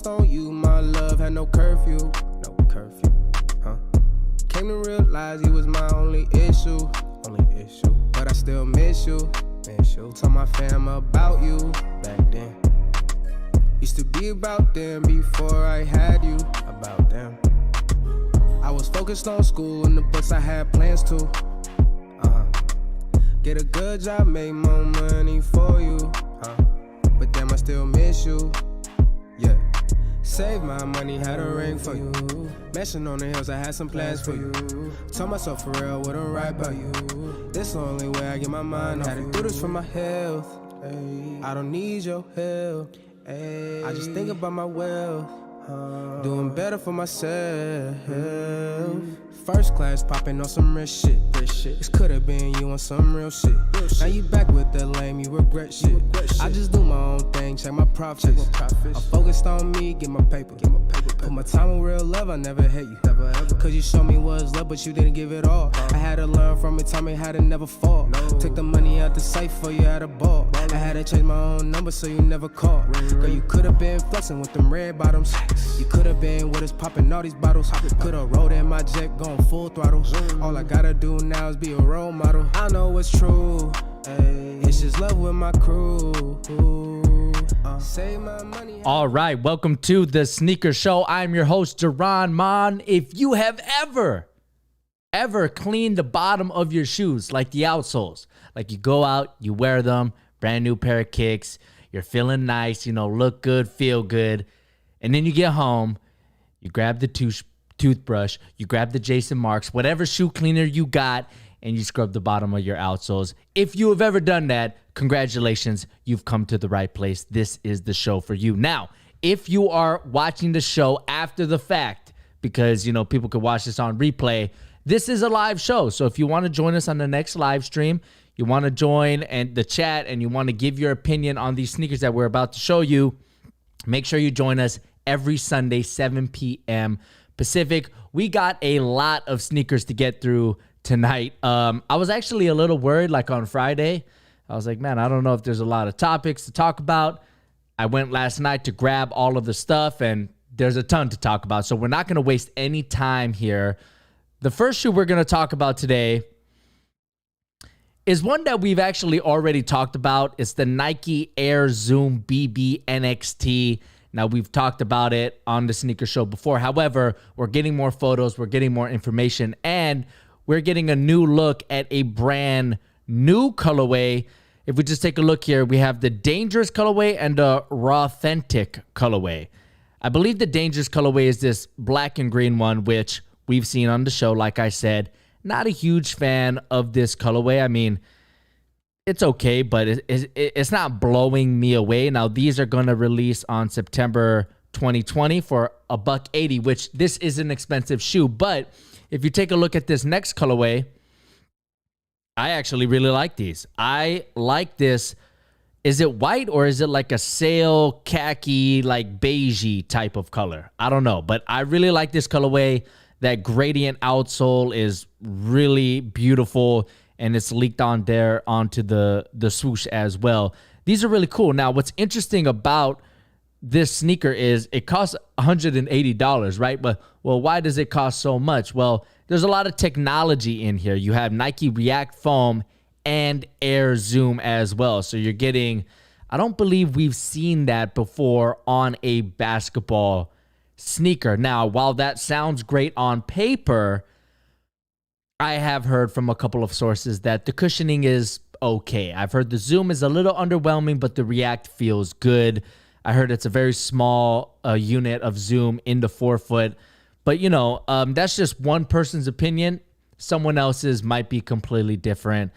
On you, my love had no curfew, huh? Came to realize you was my only issue, but I still miss you. Told my fam about you back then. Used to be about them before I had you, about them. I was focused on school and the books, I had plans to. Get a good job, make more money for you, but damn, I still miss you. Yeah. Save my money, had a ring for you. Mansion on the hills, I had some plans for you. Told myself for real, wouldn't write about you. This the only way I get my mind off. Had to do this for my health. I don't need your help. I just think about my wealth. Doing better for myself. First class popping on some real shit. This could've been you on some real shit. Now you back with that lame, you regret shit. I just do my own thing, check my profits. I'm focused on me, get my paper. Put my time on real love, I never hate you. Cause you showed me what's love, but you didn't give it all. I had to learn from it, taught me how to never fall. Took the money out the safe for you had a ball. I had to change my own number so you never called. Girl, you could've been flexing with them red bottoms. You could've been with us popping all these bottles. Could've rode in my jet going full throttle. All I gotta do now is be a role model. I know it's true. It's just love with my crew. Save my money. All right, welcome to the Sneaker Show. I'm your host, Duran Mon. If you have ever cleaned the bottom of your shoes, like the outsoles, like you go out, you wear them, brand new pair of kicks, you're feeling nice, you know, look good, feel good, and then you get home, you grab the toothbrush, you grab the Jason Marks, whatever shoe cleaner you got, and you scrub the bottom of your outsoles. If you have ever done that, congratulations, you've come to the right place. This is the show for you. Now, if you are watching the show after the fact, because, you know, people could watch this on replay, this is a live show. So if you want to join us on the next live stream, you want to join and the chat, and you want to give your opinion on these sneakers that we're about to show you, make sure you join us every Sunday, 7 p.m. Pacific. We got a lot of sneakers to get through tonight. I was actually a little worried, like on Friday. I was like, man, I don't know if there's a lot of topics to talk about. I went last night to grab all of the stuff, and there's a ton to talk about. So we're not going to waste any time here. The first shoe we're going to talk about today is one that we've actually already talked about. It's the Nike Air Zoom BB NXT. Now, we've talked about it on the Sneaker Show before. However, we're getting more photos, we're getting more information, and we're getting a new look at a brand new colorway. If we just take a look here, we have the Dangerous colorway and the Rawthentic colorway. I believe the Dangerous colorway is this black and green one, which we've seen on the show. Like I said, not a huge fan of this colorway. I mean, it's okay, but it's not blowing me away. Now, these are going to release on September 2020 for $180, which this is an expensive shoe. But if you take a look at this next colorway, I actually really like these. I like this. Is it white or is it like a sail khaki, like beigey type of color? I don't know, but I really like this colorway. That gradient outsole is really beautiful, and it's leaked on there onto the swoosh as well. These are really cool. Now, what's interesting about this sneaker is it costs $180, right? But, well, why does it cost so much? Well, there's a lot of technology in here. You have Nike React Foam and Air Zoom as well. So you're getting, I don't believe we've seen that before on a basketball sneaker. Now, while that sounds great on paper, I have heard from a couple of sources that the cushioning is okay. I've heard the Zoom is a little underwhelming, but the React feels good. I heard it's a very small unit of Zoom in the forefoot. But, you know, that's just one person's opinion. Someone else's might be completely different.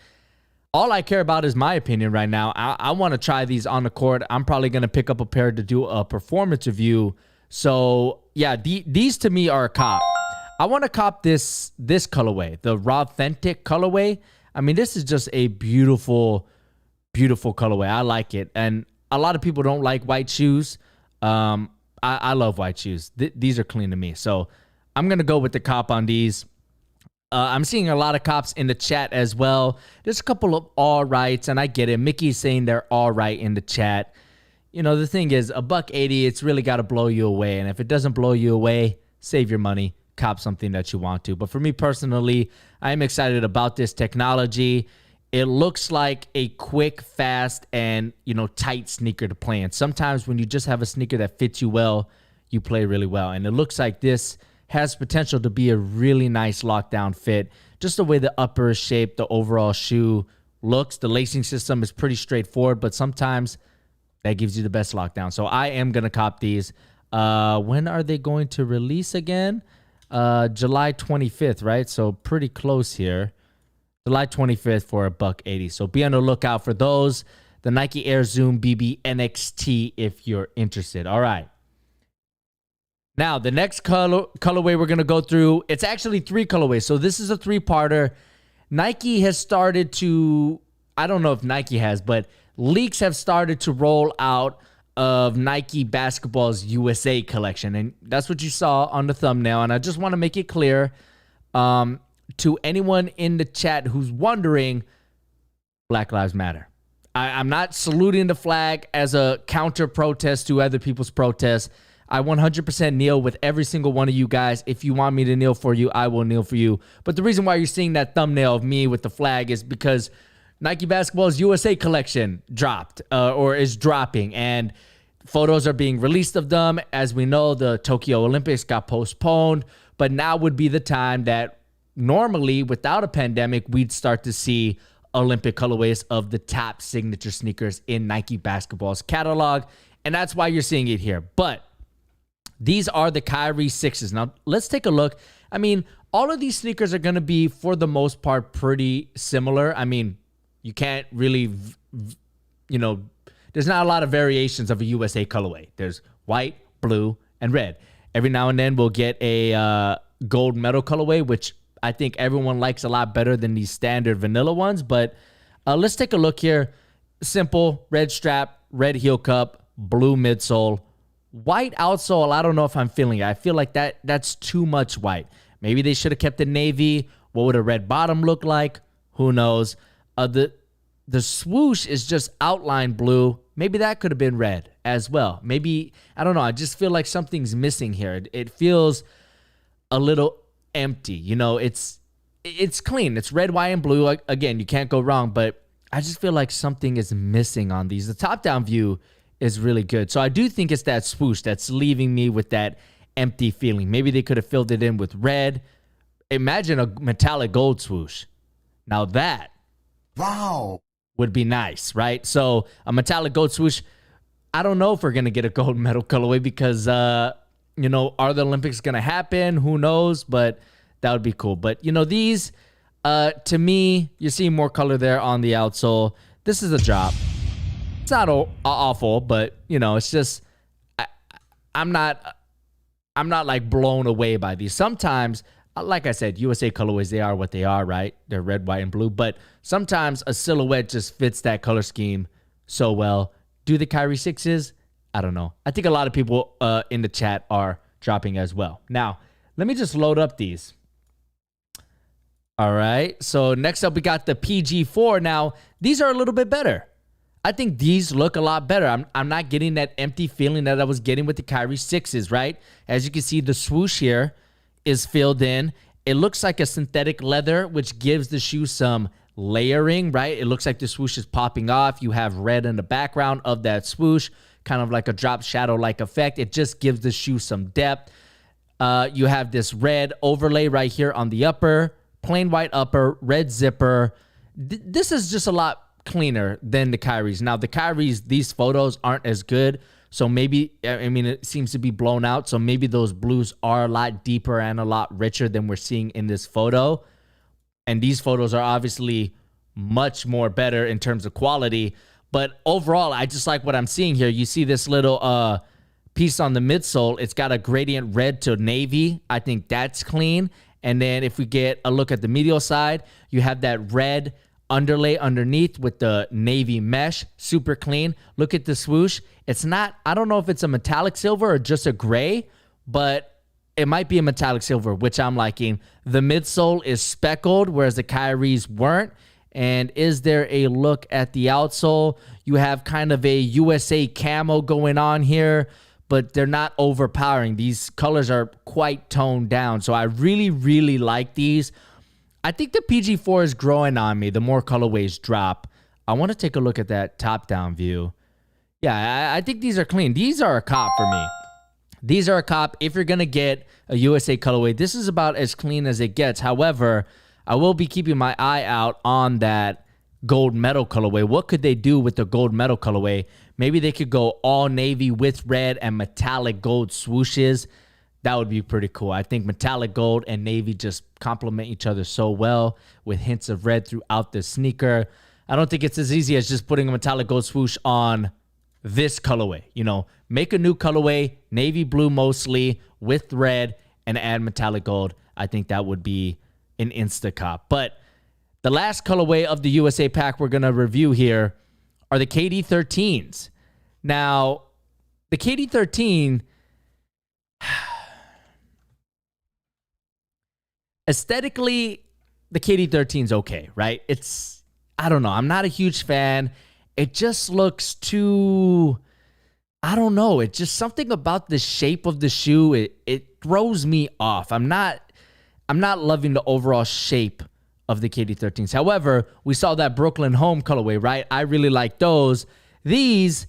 All I care about is my opinion right now. I want to try these on the court. I'm probably going to pick up a pair to do a performance review. So, yeah, these to me are a cop. I want to cop this colorway, the Rawthentic colorway. I mean, this is just a beautiful, beautiful colorway. I like it. And a lot of people don't like white shoes. I love white shoes. These are clean to me. So I'm going to go with the cop on these. I'm seeing a lot of cops in the chat as well. There's a couple of all rights, and I get it. Mickey's saying they're all right in the chat. the thing is, $180, it's really got to blow you away. And if it doesn't blow you away, save your money, cop something that you want to. But for me personally, I'm excited about this technology. It looks like a quick, fast, and, tight sneaker to play in. Sometimes when you just have a sneaker that fits you well, you play really well. And it looks like this has potential to be a really nice lockdown fit. Just the way the upper is shaped, the overall shoe looks. The lacing system is pretty straightforward, but sometimes that gives you the best lockdown. So I am going to cop these. When are they going to release again? July 25th, right? So pretty close here. July 25th for $180. So be on the lookout for those. The Nike Air Zoom BB NXT if you're interested. All right. Now, the next colorway we're going to go through, it's actually 3 colorways. So this is a 3-parter. Nike has started to, I don't know if Nike has, but leaks have started to roll out of Nike Basketball's USA collection. And that's what you saw on the thumbnail. And I just want to make it clear to anyone in the chat who's wondering, Black Lives Matter. I'm not saluting the flag as a counter protest to other people's protests. I 100% kneel with every single one of you guys. If you want me to kneel for you, I will kneel for you. But the reason why you're seeing that thumbnail of me with the flag is because Nike Basketball's USA collection dropped or is dropping, and photos are being released of them. As we know, the Tokyo Olympics got postponed, but now would be the time that normally, without a pandemic, we'd start to see Olympic colorways of the top signature sneakers in Nike Basketball's catalog, and that's why you're seeing it here. But these are the Kyrie'S 6s. Now, let's take a look. I mean, all of these sneakers are going to be, for the most part, pretty similar. I mean, you can't really, there's not a lot of variations of a USA colorway. There's white, blue, and red. Every now and then we'll get a gold medal colorway, which I think everyone likes a lot better than these standard vanilla ones. But let's take a look here. Simple, red strap, red heel cup, blue midsole, white outsole. I don't know if I'm feeling it. I feel like that's too much white. Maybe they should have kept the navy. What would a red bottom look like? Who knows? The swoosh is just outline blue. Maybe that could have been red as well. Maybe, I don't know. I just feel like something's missing here. It feels a little empty. It's clean. It's red, white, and blue. Again, you can't go wrong, but I just feel like something is missing on these. The top-down view is really good. So I do think it's that swoosh that's leaving me with that empty feeling. Maybe they could have filled it in with red. Imagine a metallic gold swoosh. Now that would be nice, right? So a metallic gold swoosh. I don't know if we're going to get a gold medal colorway because, are the Olympics going to happen? Who knows? But that would be cool. But, these, to me, you're seeing more color there on the outsole. This is a drop. It's not awful, but, it's just, I'm not like blown away by these. Sometimes, like I said, USA colorways, they are what they are, right? They're red, white, and blue. But sometimes a silhouette just fits that color scheme so well. Do the Kyrie 6s? I don't know. I think a lot of people in the chat are dropping as well. Now, let me just load up these. All right. So next up, we got the PG4. Now, these are a little bit better. I think these look a lot better. I'm not getting that empty feeling that I was getting with the Kyrie 6s, right? As you can see, the swoosh here is filled in. It looks like a synthetic leather, which gives the shoe some layering, right? It looks like the swoosh is popping off. You have red in the background of that swoosh, kind of like a drop shadow-like effect. It just gives the shoe some depth. You have this red overlay right here on the upper, plain white upper, red zipper. This is just a lot cleaner than the Kyrie's. Now, the Kyrie's, these photos aren't as good. So maybe, it seems to be blown out. So maybe those blues are a lot deeper and a lot richer than we're seeing in this photo. And these photos are obviously much more better in terms of quality. But overall, I just like what I'm seeing here. You see this little piece on the midsole. It's got a gradient red to navy. I think that's clean. And then if we get a look at the medial side, you have that red underlay underneath with the navy mesh, super clean. Look at the swoosh. It's not, I don't know if it's a metallic silver or just a gray, but it might be a metallic silver, which I'm liking. The midsole is speckled, whereas the Kyrie's weren't. And is there a look at the outsole? You have kind of a USA camo going on here, but they're not overpowering. These colors are quite toned down. So I really, really like these. I think the PG4 is growing on me the more colorways drop. I want to take a look at that top-down view. Yeah, I think these are clean. These are a cop for me. These are a cop. If you're going to get a USA colorway, this is about as clean as it gets. However, I will be keeping my eye out on that gold medal colorway. What could they do with the gold medal colorway? Maybe they could go all navy with red and metallic gold swooshes. That would be pretty cool. I think metallic gold and navy just complement each other so well with hints of red throughout the sneaker. I don't think it's as easy as just putting a metallic gold swoosh on this colorway. You know, make a new colorway, navy blue mostly, with red, and add metallic gold. I think that would be an insta-cop. But the last colorway of the USA pack we're going to review here are the KD13s. Now, the KD13, aesthetically, the KD13 is okay, right? I don't know. I'm not a huge fan. It just looks too, I don't know. It's just something about the shape of the shoe. It throws me off. I'm not loving the overall shape of the KD13s. However, we saw that Brooklyn Home colorway, right? I really like those. These,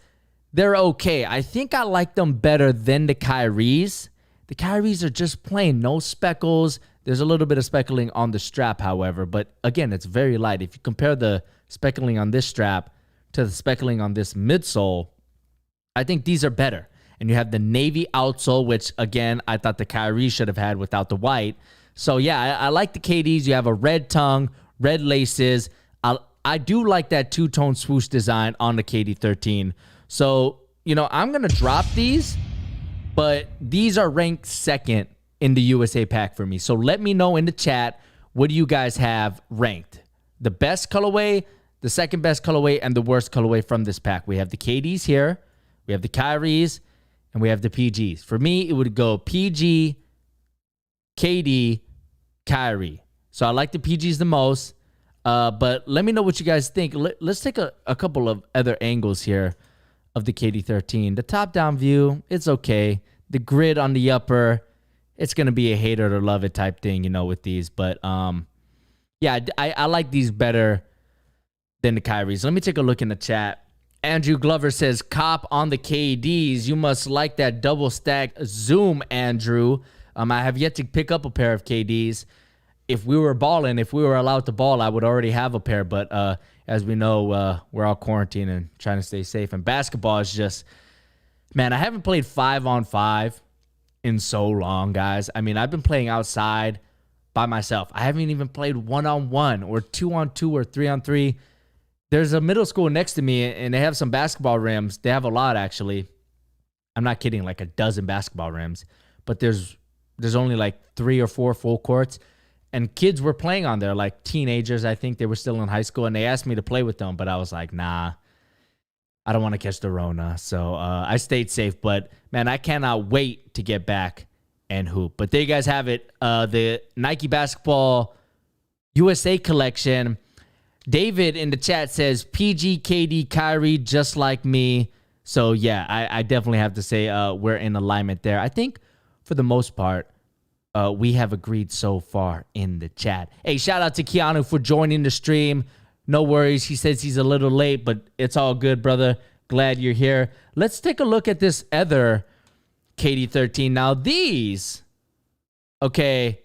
they're okay. I think I like them better than the Kyrie'S. The Kyrie'S are just plain, no speckles. There's a little bit of speckling on the strap, however. But again, it's very light. If you compare the speckling on this strap to the speckling on this midsole, I think these are better. And you have the navy outsole, which, again, I thought the Kyrie should have had without the white. So, yeah, I like the KDs. You have a red tongue, red laces. I do like that two-tone swoosh design on the KD13. So, you know, I'm going to drop these, but these are ranked second in the USA pack for me. So let me know in the chat, what do you guys have ranked? The best colorway, the second best colorway, and the worst colorway from this pack. We have the KDs here, we have the Kyrie's, and we have the PGs. For me, it would go PG, KD, Kyrie. So I like the PGs the most. But let me know what you guys think. Let's take a couple of other angles here of the KD13. The top-down view, it's okay. The grid on the upper, it's going to be a hate it or love it type thing, you know, with these. But, yeah, I like these better than the Kyrie's. Let me take a look in the chat. Andrew Glover says, cop on the KDs. You must like that double stack zoom, Andrew. I have yet to pick up a pair of KDs. If we were balling, if we were allowed to ball, I would already have a pair. But as we know, we're all quarantined and trying to stay safe. And basketball is just, man, I haven't played 5-on-5 in so long, guys. I mean, I've been playing outside by myself. I haven't even played 1-on-1 or 2-on-2 or 3-on-3. There's a middle school next to me, and they have some basketball rims. They have a lot, actually. I'm not kidding, like a dozen basketball rims. But there's only like 3 or 4 full courts. And kids were playing on there, like teenagers. I think they were still in high school, and they asked me to play with them. But I was like, nah, I don't want to catch the Rona. So I stayed safe. But, man, I cannot wait to get back and hoop. But there you guys have it. The Nike Basketball USA collection. David in the chat says, PG, KD, Kyrie, just like me. So, yeah, I definitely have to say we're in alignment there. I think for the most part, we have agreed so far in the chat. Hey, shout out to Keanu for joining the stream. No worries. He says he's a little late, but it's all good, brother. Glad you're here. Let's take a look at this other KD13. Now, these, okay,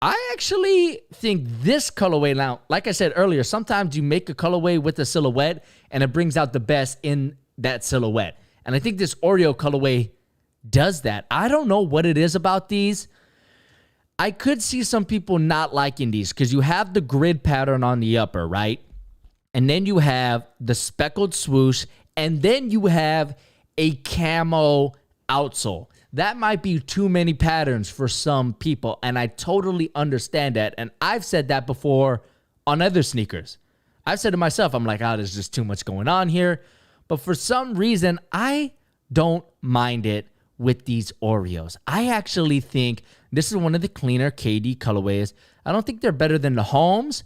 I actually think this colorway, now, like I said earlier, sometimes you make a colorway with a silhouette, and it brings out the best in that silhouette. And I think this OREO colorway does that. I don't know what it is about these. I could see some people not liking these because you have the grid pattern on the upper, right? And then you have the speckled swoosh, and then you have a camo outsole. That might be too many patterns for some people, and I totally understand that. And I've said that before on other sneakers. I've said to myself, I'm like, oh, there's just too much going on here. But for some reason, I don't mind it with these OREOs. I actually think this is one of the cleaner KD colorways. I don't think they're better than the Homes,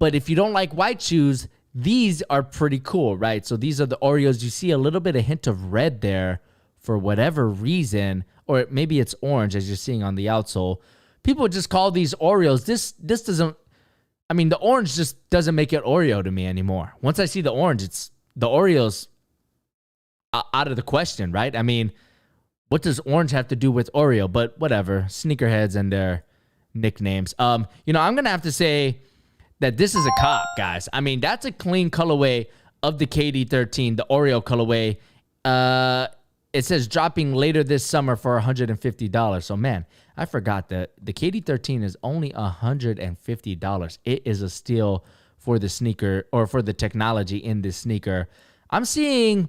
But if you don't like white shoes, these are pretty cool, right? So these are the Oreos. You see a little bit of hint of red there for whatever reason, or maybe it's orange as you're seeing on the outsole. People just call these Oreos. This doesn't, I mean, the orange just doesn't make it Oreo to me anymore. Once I see the orange, it's the Oreos out of the question, right? I mean, what does orange have to do with Oreo? But whatever, sneakerheads and their nicknames. I'm going to have to say that this is a cop, guys. I mean, that's a clean colorway of the KD13, the Oreo colorway. It says dropping later this summer for $150. So, man, I forgot that the KD13 is only $150. It is a steal for the sneaker, or for the technology in this sneaker. I'm seeing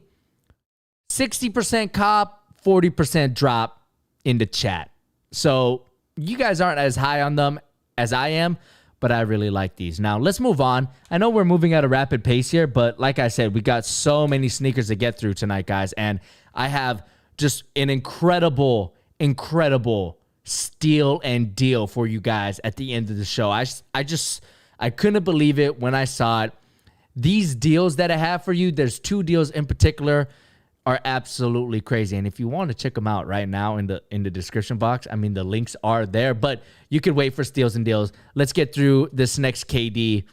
60% cop, 40% drop in the chat. So you guys aren't as high on them as I am, but I really like these. Now, let's move on. I know we're moving at a rapid pace here, but like I said, we got so many sneakers to get through tonight, guys, and I have just an incredible steal and deal for you guys at the end of the show. I couldn't believe it when I saw it. These deals that I have for you, there's two deals in particular, are absolutely crazy. And if you want to check them out right now in the description box, I mean, the links are there, but you could wait for steals and deals. Let's get through this next KD.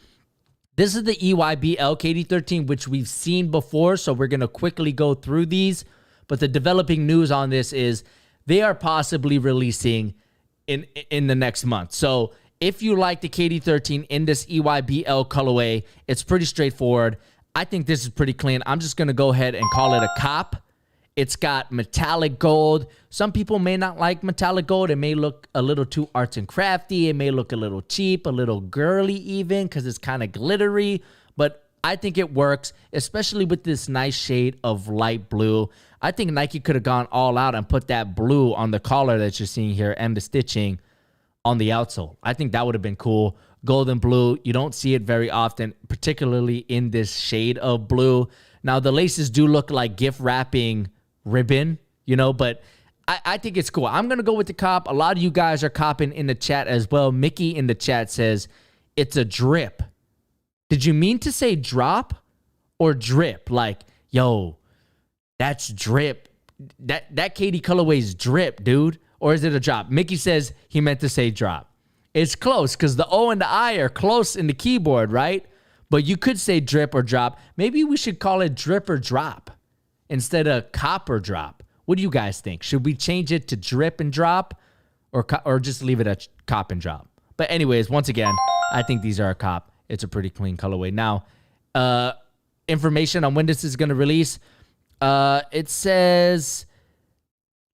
This is the EYBL KD13, which we've seen before, so we're going to quickly go through these. But the developing news on this is they are possibly releasing in the next month. So if you like the KD13 in this EYBL colorway, it's pretty straightforward. I think this is pretty clean. I'm just going to go ahead and call it a cop. It's got metallic gold. Some people may not like metallic gold. It may look a little too arts and crafty. It may look a little cheap, a little girly even, because it's kind of glittery. But I think it works, especially with this nice shade of light blue. I think Nike could have gone all out and put that blue on the collar that you're seeing here and the stitching on the outsole. I think that would have been cool. Golden blue, you don't see it very often, particularly in this shade of blue. Now, the laces do look like gift wrapping ribbon, but I think it's cool. I'm going to go with the cop. A lot of you guys are copping in the chat as well. Mickey in the chat says, it's a drip. Did you mean to say drop or drip? Like, yo, that's drip. That KD colorway's drip, dude. Or is it a drop? Mickey says he meant to say drop. It's close because the O and the I are close in the keyboard, right? But you could say drip or drop. Maybe we should call it drip or drop instead of cop or drop. What do you guys think? Should we change it to drip and drop or just leave it at cop and drop? But anyways, once again, I think these are a cop. It's a pretty clean colorway. Now, information on when this is going to release. It says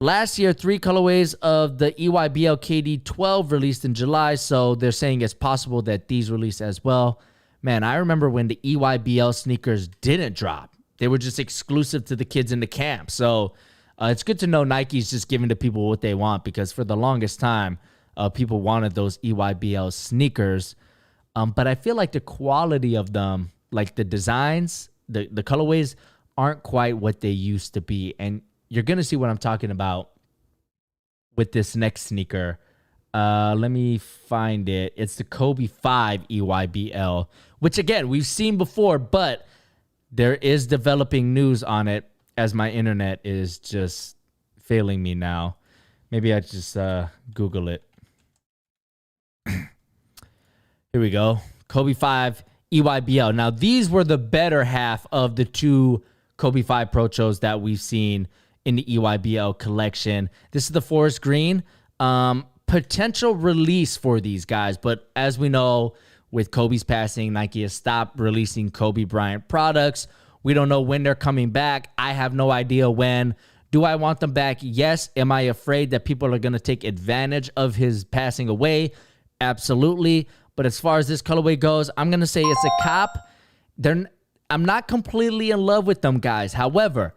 last year, 3 colorways of the EYBL KD12 released in July, so they're saying it's possible that these release as well. Man, I remember when the EYBL sneakers didn't drop. They were just exclusive to the kids in the camp. So it's good to know Nike's just giving the people what they want, because for the longest time, people wanted those EYBL sneakers. But I feel like the quality of them, like the designs, the colorways, aren't quite what they used to be. And you're going to see what I'm talking about with this next sneaker. Let me find it. It's the Kobe 5 EYBL, which, again, we've seen before, but there is developing news on it as my internet is just failing me now. Maybe I just Google it. Here we go. Kobe 5 EYBL. Now, these were the better half of the 2 Kobe 5 Protros that we've seen in the EYBL collection. This is the forest green. Potential release for these guys, but as we know, with Kobe's passing, Nike has stopped releasing Kobe Bryant products. We don't know when they're coming back. I have no idea when. Do I want them back? Yes. Am I afraid that people are going to take advantage of his passing away? Absolutely. But as far as this colorway goes, I'm going to say it's a cop. I'm not completely in love with them, guys. However,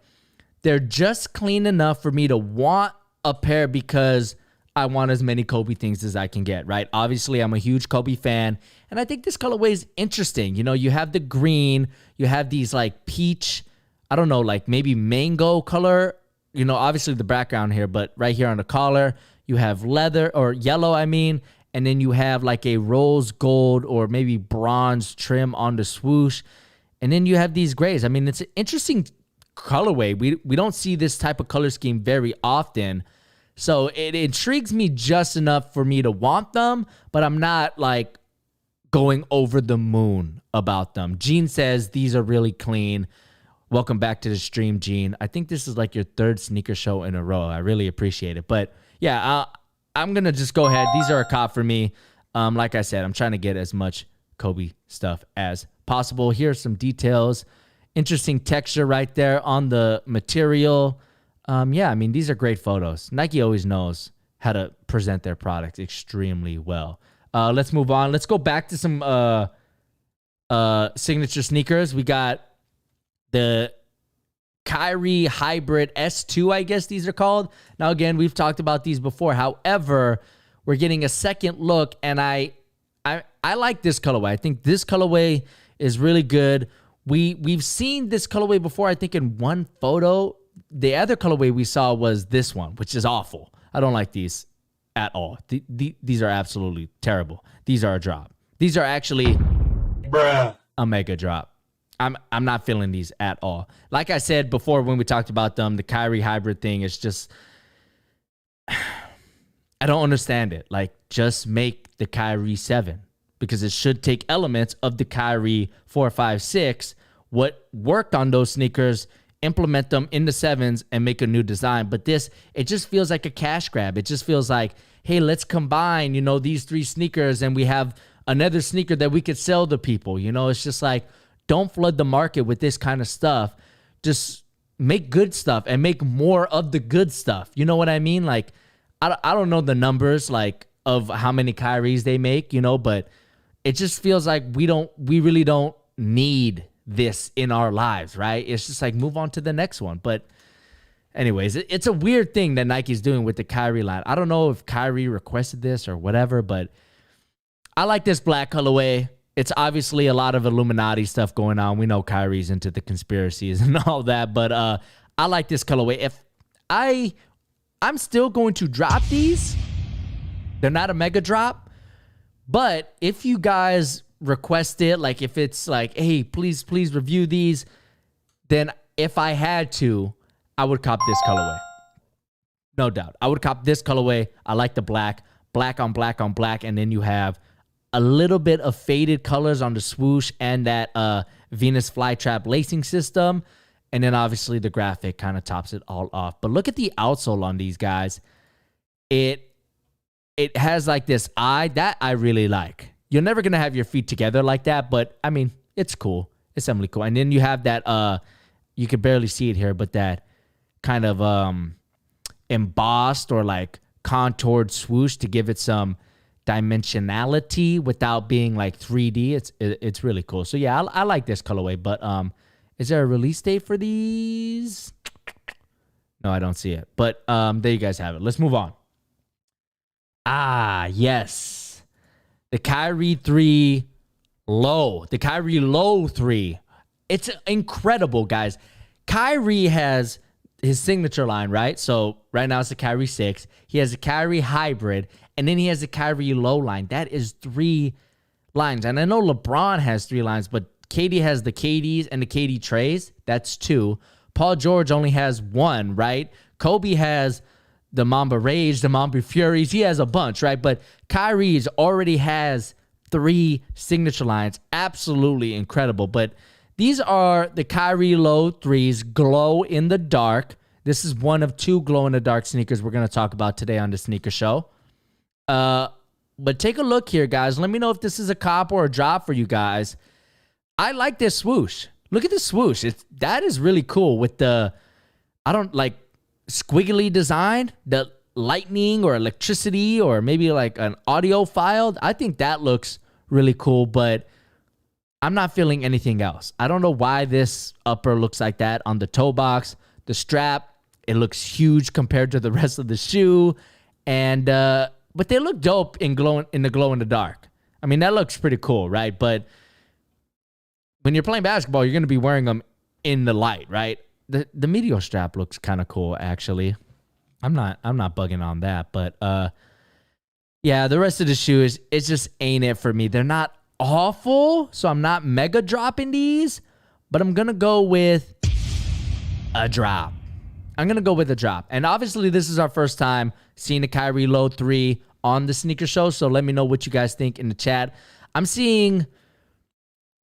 they're just clean enough for me to want a pair because I want as many Kobe things as I can get, right? Obviously, I'm a huge Kobe fan, and I think this colorway is interesting. You know, you have the green, you have these like peach, I don't know, like maybe mango color, you know, obviously the background here, but right here on the collar, you have leather or yellow, and then you have like a rose gold or maybe bronze trim on the swoosh, and then you have these grays. I mean, it's an interesting colorway. We don't see this type of color scheme very often, so it intrigues me just enough for me to want them, but I'm not like going over the moon about them. Gene says these are really clean. Welcome back to the stream, Gene. I think this is like your third sneaker show in a row. I really appreciate it. But yeah, I'm going to just go ahead. These are a cop for me. Like I said, I'm trying to get as much Kobe stuff as possible. Here's some details. Interesting texture right there on the material. Yeah, I mean, these are great photos. Nike always knows how to present their products extremely well. Let's move on. Let's go back to some signature sneakers. We got the Kyrie Hybrid S2, I guess these are called. Now, again, we've talked about these before. However, we're getting a second look, and I like this colorway. I think this colorway is really good. We've seen this colorway before, I think, in one photo. The other colorway we saw was this one, which is awful. I don't like these at all. These are absolutely terrible. These are a drop. These are actually a mega drop. I'm not feeling these at all. Like I said before when we talked about them, the Kyrie hybrid thing is just, I don't understand it. Like, just make the Kyrie 7, because it should take elements of the Kyrie 4, 5, 6, what worked on those sneakers, implement them in the 7s and make a new design. But this, it just feels like a cash grab. It just feels like, hey, let's combine, these 3 sneakers and we have another sneaker that we could sell to people. It's just like, don't flood the market with this kind of stuff. Just make good stuff and make more of the good stuff. You know what I mean? Like, I don't know the numbers, like, of how many Kyries they make, but it just feels like we really don't need this in our lives, right? It's just like, move on to the next one. But anyways, it's a weird thing that Nike's doing with the Kyrie line. I don't know if Kyrie requested this or whatever, but I like this black colorway. It's obviously a lot of Illuminati stuff going on. We know Kyrie's into the conspiracies and all that, but I like this colorway. If I'm still going to drop these. They're not a mega drop, but if you guys request it, like if it's like, hey, please review these, then if I had to, I would cop this colorway. No doubt. I would cop this colorway. I like the black on black on black, and then you have a little bit of faded colors on the swoosh and that Venus flytrap lacing system. And then obviously the graphic kind of tops it all off. But look at the outsole on these guys. It has like this eye that I really like. You're never going to have your feet together like that, but I mean, it's cool. It's definitely cool. And then you have that, you can barely see it here, but that kind of embossed or like contoured swoosh to give it some dimensionality without being like 3D. It's really cool. So yeah, I like this colorway, but is there a release date for these? No, I don't see it. But there you guys have it. Let's move on. Ah, yes. The Kyrie 3 Low. The Kyrie Low 3. It's incredible, guys. Kyrie has his signature line, right? So right now it's the Kyrie 6. He has a Kyrie Hybrid, and then he has a Kyrie Low line. That is 3 lines. And I know LeBron has 3 lines, but KD has the KDs and the KD trays. That's 2. Paul George only has 1, right? Kobe has the Mamba Rage, the Mamba Furies. He has a bunch, right? But Kyrie's already has 3 signature lines. Absolutely incredible. But these are the Kyrie Low 3s, glow in the dark. This is one of 2 glow in the dark sneakers we're going to talk about today on the Sneaker Show. But take a look here, guys. Let me know if this is a cop or a drop for you guys. I like this swoosh. Look at the swoosh. That is really cool with the, squiggly design, the lightning or electricity or maybe like an audio file. I think that looks really cool, but I'm not feeling anything else. I don't know why this upper looks like that on the toe box. The strap, it looks huge compared to the rest of the shoe. And, but they look dope in the glow in the dark. I mean, that looks pretty cool, right? But when you're playing basketball, you're going to be wearing them in the light, right? The Meteor strap looks kind of cool, actually. I'm not bugging on that, but yeah, Yeah, the rest of the shoes, it just ain't it for me. They're not awful, so I'm not mega dropping these, but I'm going to go with a drop. I'm going to go with a drop. And obviously, this is our first time seeing the Kyrie Low 3 on the sneaker show, so let me know what you guys think in the chat. I'm seeing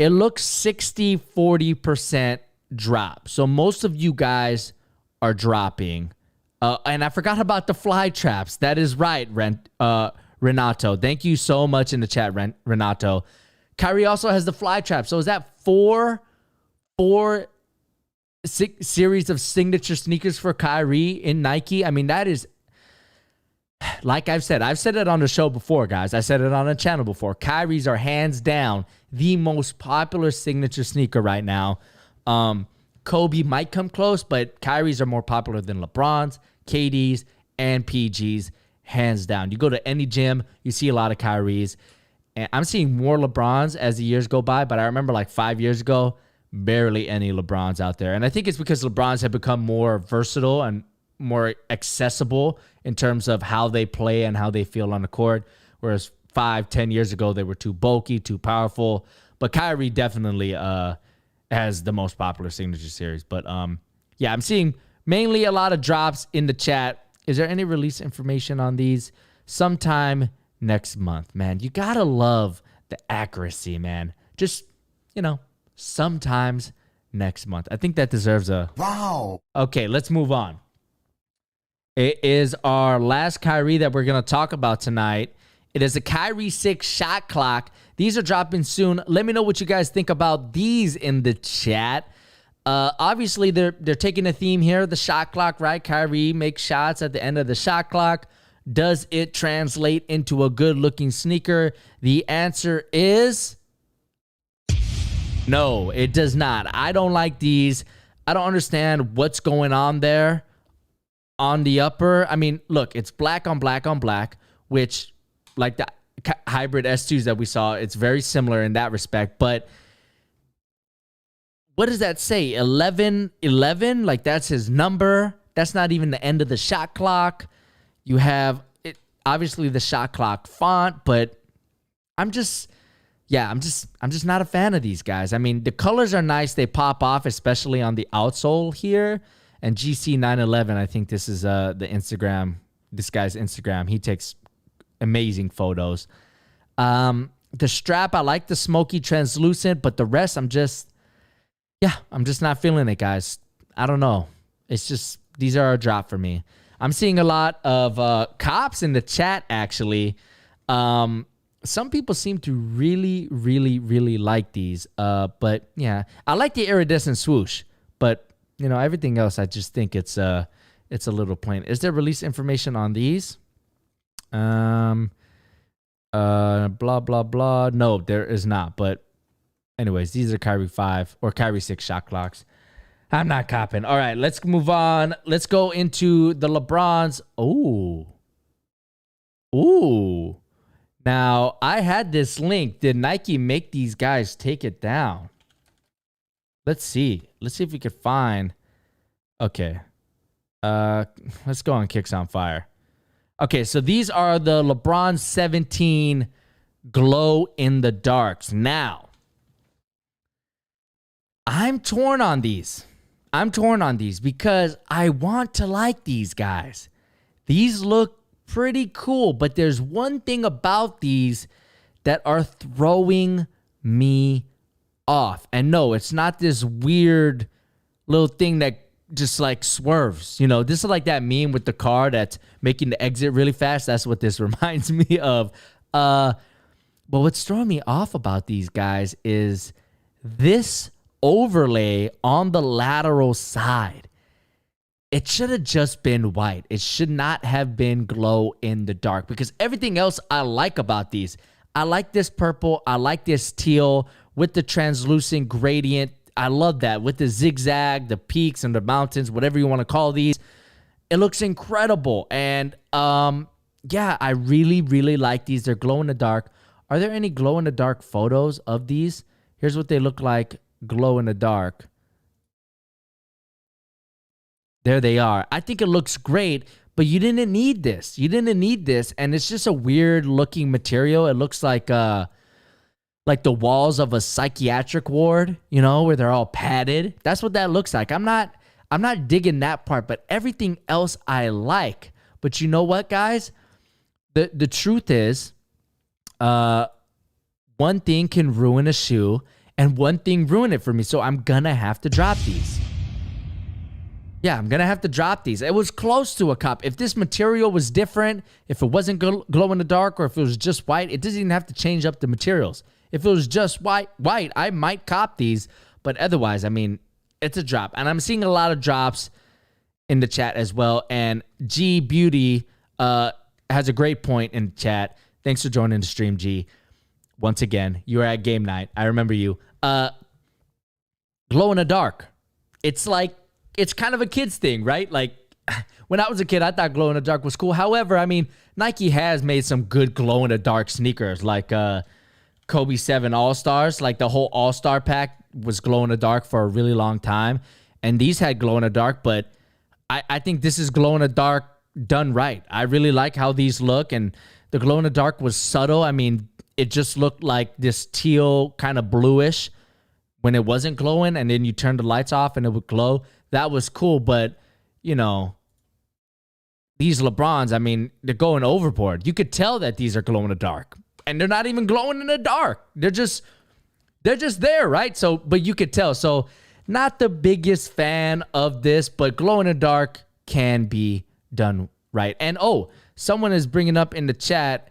it looks 60-40% drop. So most of you guys are dropping. And I forgot about the fly traps. That is right, Renato. Thank you so much in the chat, Renato. Kyrie also has the fly trap. So is that four series of signature sneakers for Kyrie in Nike? I mean, that is, like I've said it on the show before, guys. I said it on the channel before. Kyrie's are hands down the most popular signature sneaker right now. Kobe might come close, but Kyrie's are more popular than LeBron's, KD's, and PG's, hands down. You go to any gym, you see a lot of Kyrie's. And I'm seeing more LeBron's as the years go by, but I remember like 5 years ago, barely any LeBron's out there. And I think it's because LeBron's have become more versatile and more accessible in terms of how they play and how they feel on the court. Whereas 5-10 years ago, they were too bulky, too powerful. But Kyrie definitely has the most popular signature series. But yeah, I'm seeing mainly a lot of drops in the chat. Is there any release information on these? Sometime next month, man. You gotta love the accuracy, man. Just, sometimes next month. I think that deserves a wow. Okay, let's move on. It is our last Kyrie that we're gonna talk about tonight. It is a Kyrie 6 shot clock. These are dropping soon. Let me know what you guys think about these in the chat. Obviously, they're taking a theme here, the shot clock, right? Kyrie makes shots at the end of the shot clock. Does it translate into a good-looking sneaker? The answer is no, it does not. I don't like these. I don't understand what's going on there on the upper. I mean, look, it's black on black on black, which, like the hybrid S2s that we saw, it's very similar in that respect. But what does that say? 11-11? Like, that's his number. That's not even the end of the shot clock. You have it, obviously the shot clock font, but I'm just not a fan of these guys. I mean, the colors are nice. They pop off, especially on the outsole here. And GC911, I think this is the Instagram, this guy's Instagram. He takes amazing photos. The strap, I like the smoky translucent, but the rest, I'm just not feeling it, guys. I don't know. It's just, these are a drop for me. I'm seeing a lot of cops in the chat, actually. Some people seem to really, really, really like these. But, yeah, I like the iridescent swoosh. But, everything else, I just think it's a little plain. Is there release information on these? Blah, blah, blah. No, there is not. But, anyways, these are Kyrie 5 or Kyrie 6 shot clocks. I'm not copping. All right, let's move on. Let's go into the LeBrons. Ooh. Now, I had this link. Did Nike make these guys take it down? Let's see. Let's see if we could find. Okay. Let's go on Kicks on Fire. Okay, so these are the LeBron 17 glow in the darks. Now, I'm torn on these because I want to like these guys. These look pretty cool, but there's one thing about these that are throwing me off. And no, it's not this weird little thing that just like swerves. This is like that meme with the car that's making the exit really fast. That's what this reminds me of. But what's throwing me off about these guys is this overlay on the lateral side. It should have just been white. It should not have been glow in the dark, because everything else I like about these. I like this purple. I like this teal with the translucent gradient. I love that with the zigzag, the peaks and the mountains, whatever you want to call these. It looks incredible. And yeah, I really, really like these. They're glow in the dark. Are there any glow in the dark photos of these? Here's what they look like glow in the dark. There they are. I think it looks great, but you didn't need this. You didn't need this, and it's just a weird looking material. It looks like the walls of a psychiatric ward, where they're all padded. That's what that looks like. I'm not digging that part, but everything else I like. But you know what, guys? The truth is, one thing can ruin a shoe, and one thing ruined it for me. So I'm gonna have to drop these. Yeah, I'm going to have to drop these. It was close to a cop. If this material was different, if it wasn't glow in the dark, or if it was just white, it doesn't even have to change up the materials. If it was just white, I might cop these. But otherwise, I mean, it's a drop. And I'm seeing a lot of drops in the chat as well. And G Beauty has a great point in the chat. Thanks for joining the stream, G. Once again, you were at game night. I remember you. Glow in the dark. It's kind of a kid's thing, right? Like, when I was a kid, I thought glow in the dark was cool. However, I mean, Nike has made some good glow in the dark sneakers, like Kobe 7 All-Stars. Like, the whole All-Star pack was glow in the dark for a really long time. And these had glow in the dark, but I think this is glow in the dark done right. I really like how these look, and the glow in the dark was subtle. I mean, it just looked like this teal kind of bluish when it wasn't glowing, and then you turn the lights off and it would glow. That was cool, but, these LeBrons, I mean, they're going overboard. You could tell that these are glow in the dark, and they're not even glowing in the dark. They're just there, right? So, but you could tell. So, not the biggest fan of this, but glow in the dark can be done right. And, someone is bringing up in the chat,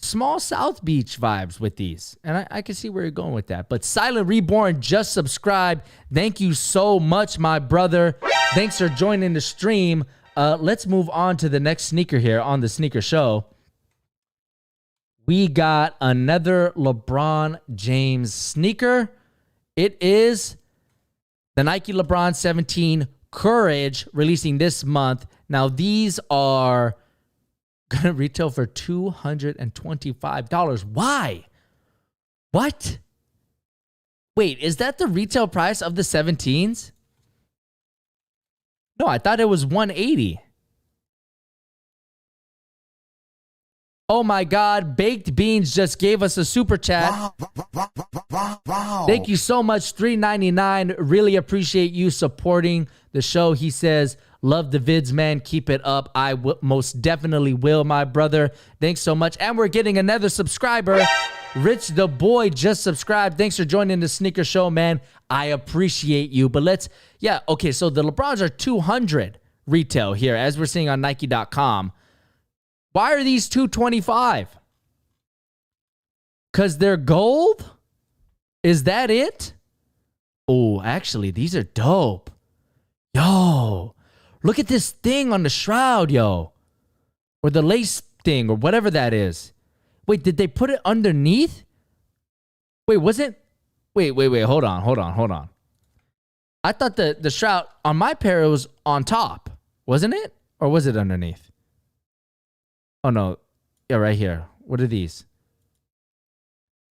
small South Beach vibes with these. And I can see where you're going with that. But Silent Reborn just subscribed. Thank you so much, my brother. Thanks for joining the stream. Let's move on to the next sneaker here on the Sneaker Show. We got another LeBron James sneaker. It is the Nike LeBron 17 Courage, releasing this month. Now, these are going to retail for $225. Why? What? Wait, is that the retail price of the 17s? No, I thought it was $180. Oh my God, Baked Beans just gave us a super chat. Wow. Thank you so much, $3.99. Really appreciate you supporting the show. He says, love the vids, man. Keep it up. I most definitely will, my brother. Thanks so much. And we're getting another subscriber. Rich the Boy just subscribed. Thanks for joining the Sneaker Show, man. I appreciate you. But okay, so the LeBrons are $200 retail here, as we're seeing on Nike.com. Why are these $225? Because they're gold? Is that it? Oh, actually, these are dope. Yo, look at this thing on the shroud, yo. Or the lace thing, or whatever that is. Wait, did they put it underneath? Wait, was it? Wait, hold on. I thought the shroud on my pair was on top. Wasn't it? Or was it underneath? Oh, no. Yeah, right here. What are these?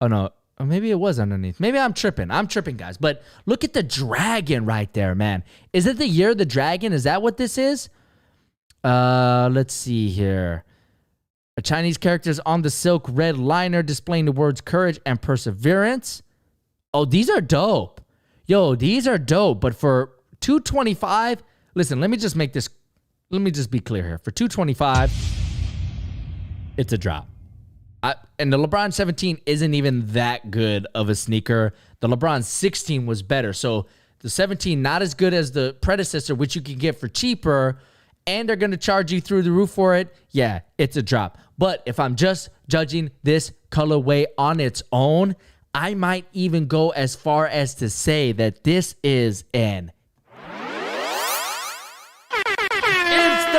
Oh, no. Or maybe it was underneath. Maybe I'm tripping, guys. But look at the dragon right there, man. Is it the year of the dragon? Is that what this is? Let's see here. A Chinese characters on the silk red liner displaying the words courage and perseverance. Oh, these are dope. Yo, these are dope. But for $225, listen, let me just be clear here. For $225, it's a drop. And the LeBron 17 isn't even that good of a sneaker. The LeBron 16 was better. So the 17, not as good as the predecessor, which you can get for cheaper, and they're going to charge you through the roof for it. Yeah, it's a drop. But if I'm just judging this colorway on its own, I might even go as far as to say that this is an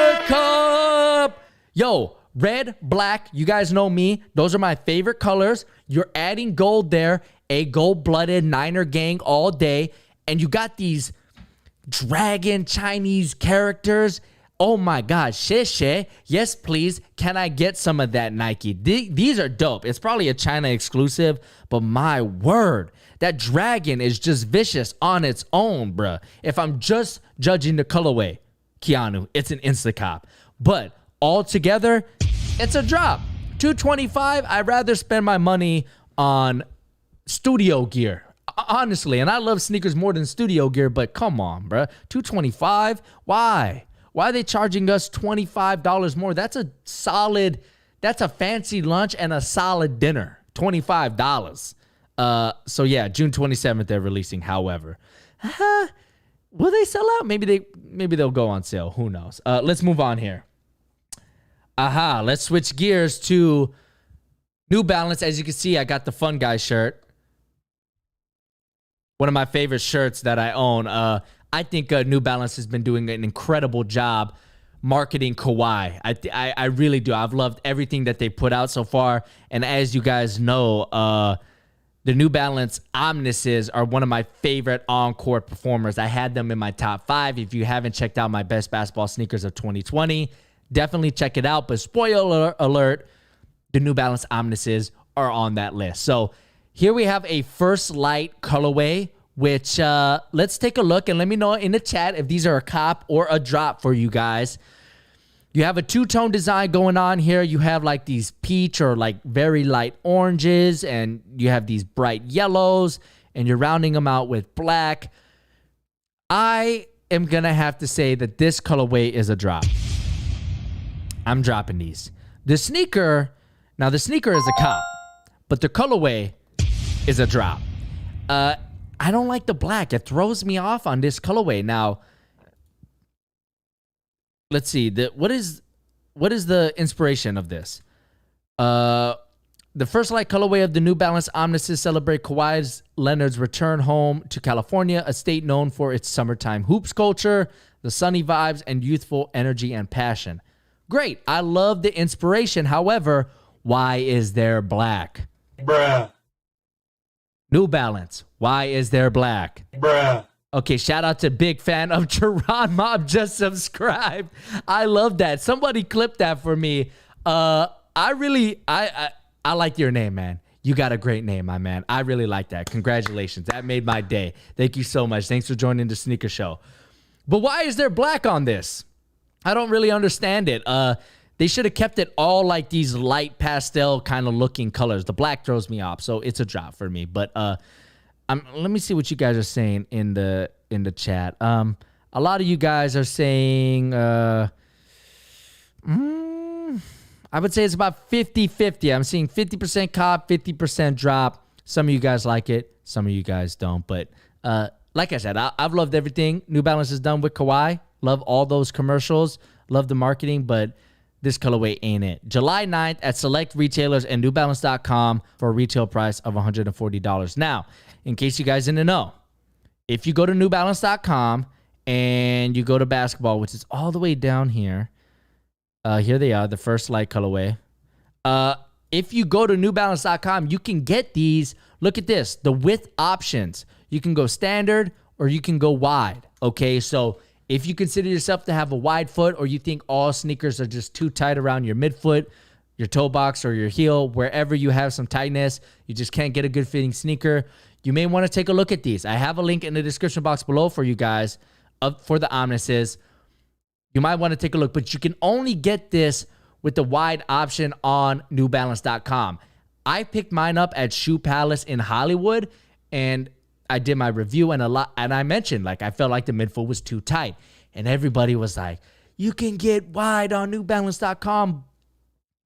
Insta-Cup. Yo, red, black, you guys know me. Those are my favorite colors. You're adding gold there, a gold-blooded Niner gang all day, and you got these dragon Chinese characters. Oh my God, Sheshe. Yes, please. Can I get some of that, Nike? These are dope. It's probably a China exclusive, but my word, that dragon is just vicious on its own, bruh. If I'm just judging the colorway, Keanu, it's an Insta-Cop. But altogether, it's a drop. $225. I'd rather spend my money on studio gear, honestly. And I love sneakers more than studio gear, but come on, bro. $225. Why are they charging us $25 more? That's a fancy lunch and a solid dinner. $25. So yeah, June 27th they're releasing. However, will they sell out? Maybe they'll go on sale. Who knows? Let's move on here. Let's switch gears to New Balance. As you can see, I got the Fun Guy shirt. One of my favorite shirts that I own. I think New Balance has been doing an incredible job marketing Kawhi. I really do. I've loved everything that they put out so far. And as you guys know, the New Balance Omnises are one of my favorite on-court performers. I had them in my top 5. If you haven't checked out my best basketball sneakers of 2020, definitely check it out. But spoiler alert, the New Balance Omnises are on that list. So here we have a First Light colorway, which let's take a look and let me know in the chat if these are a cop or a drop for you guys. You have a two-tone design going on here. You have like these peach or like very light oranges, and you have these bright yellows, and you're rounding them out with black. I am going to have to say that this colorway is a drop. I'm dropping these. The sneaker is a cop, but the colorway is a drop. I don't like the black. It throws me off on this colorway. Now, let's see. What is the inspiration of this? The First Light colorway of the New Balance Omnises celebrate Kawhi Leonard's return home to California, a state known for its summertime hoops culture, the sunny vibes, and youthful energy and passion. Great. I love the inspiration. However, why is there black? Bruh. New Balance. Why is there black? Bruh. Okay, shout out to big fan of Geron Mob just subscribed. I love that. Somebody clipped that for me. I like your name, man. You got a great name, my man. I really like that. Congratulations. That made my day. Thank you so much. Thanks for joining the Sneaker Show. But why is there black on this? I don't really understand it. They should have kept it all like these light pastel kind of looking colors. The black throws me off, so it's a drop for me. But let me see what you guys are saying in the chat. A lot of you guys are saying, I would say it's about 50-50. I'm seeing 50% cop, 50% drop. Some of you guys like it, some of you guys don't. But like I said, I've loved everything New Balance has done with Kawhi. Love all those commercials. Love the marketing, but this colorway ain't it. July 9th at select retailers and newbalance.com for a retail price of $140. Now, in case you guys didn't know, if you go to newbalance.com and you go to basketball, which is all the way down here, here they are, the First Light colorway. If you go to newbalance.com, you can get these. Look at this, the width options. You can go standard or you can go wide. Okay, so if you consider yourself to have a wide foot, or you think all sneakers are just too tight around your midfoot, your toe box, or your heel, wherever you have some tightness, you just can't get a good fitting sneaker, you may want to take a look at these. I have a link in the description box below for you guys for the Omnises. You might want to take a look, but you can only get this with the wide option on newbalance.com. I picked mine up at Shoe Palace in Hollywood, and I did my review, and I mentioned, like, I felt like the midfoot was too tight, and everybody was like, you can get wide on newbalance.com.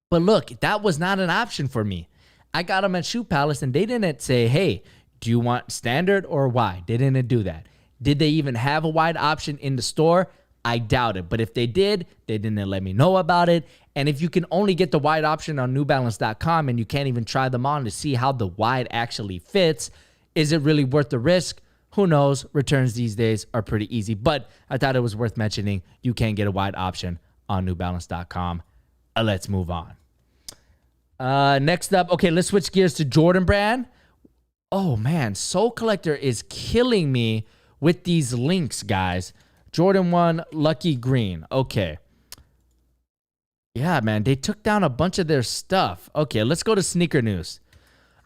But look, that was not an option for me. I got them at Shoe Palace, and they didn't say, hey, do you want standard or wide? They didn't do that. Did they even have a wide option in the store? I doubt it. But if they did, they didn't let me know about it. And if you can only get the wide option on newbalance.com and you can't even try them on to see how the wide actually fits, is it really worth the risk? Who knows? Returns these days are pretty easy. But I thought it was worth mentioning. You can get a wide option on newbalance.com. Let's move on. Next up, okay, let's switch gears to Jordan Brand. Oh, man, Soul Collector is killing me with these links, guys. Jordan 1 Lucky Green. Okay. Yeah, man, they took down a bunch of their stuff. Okay, let's go to sneaker news.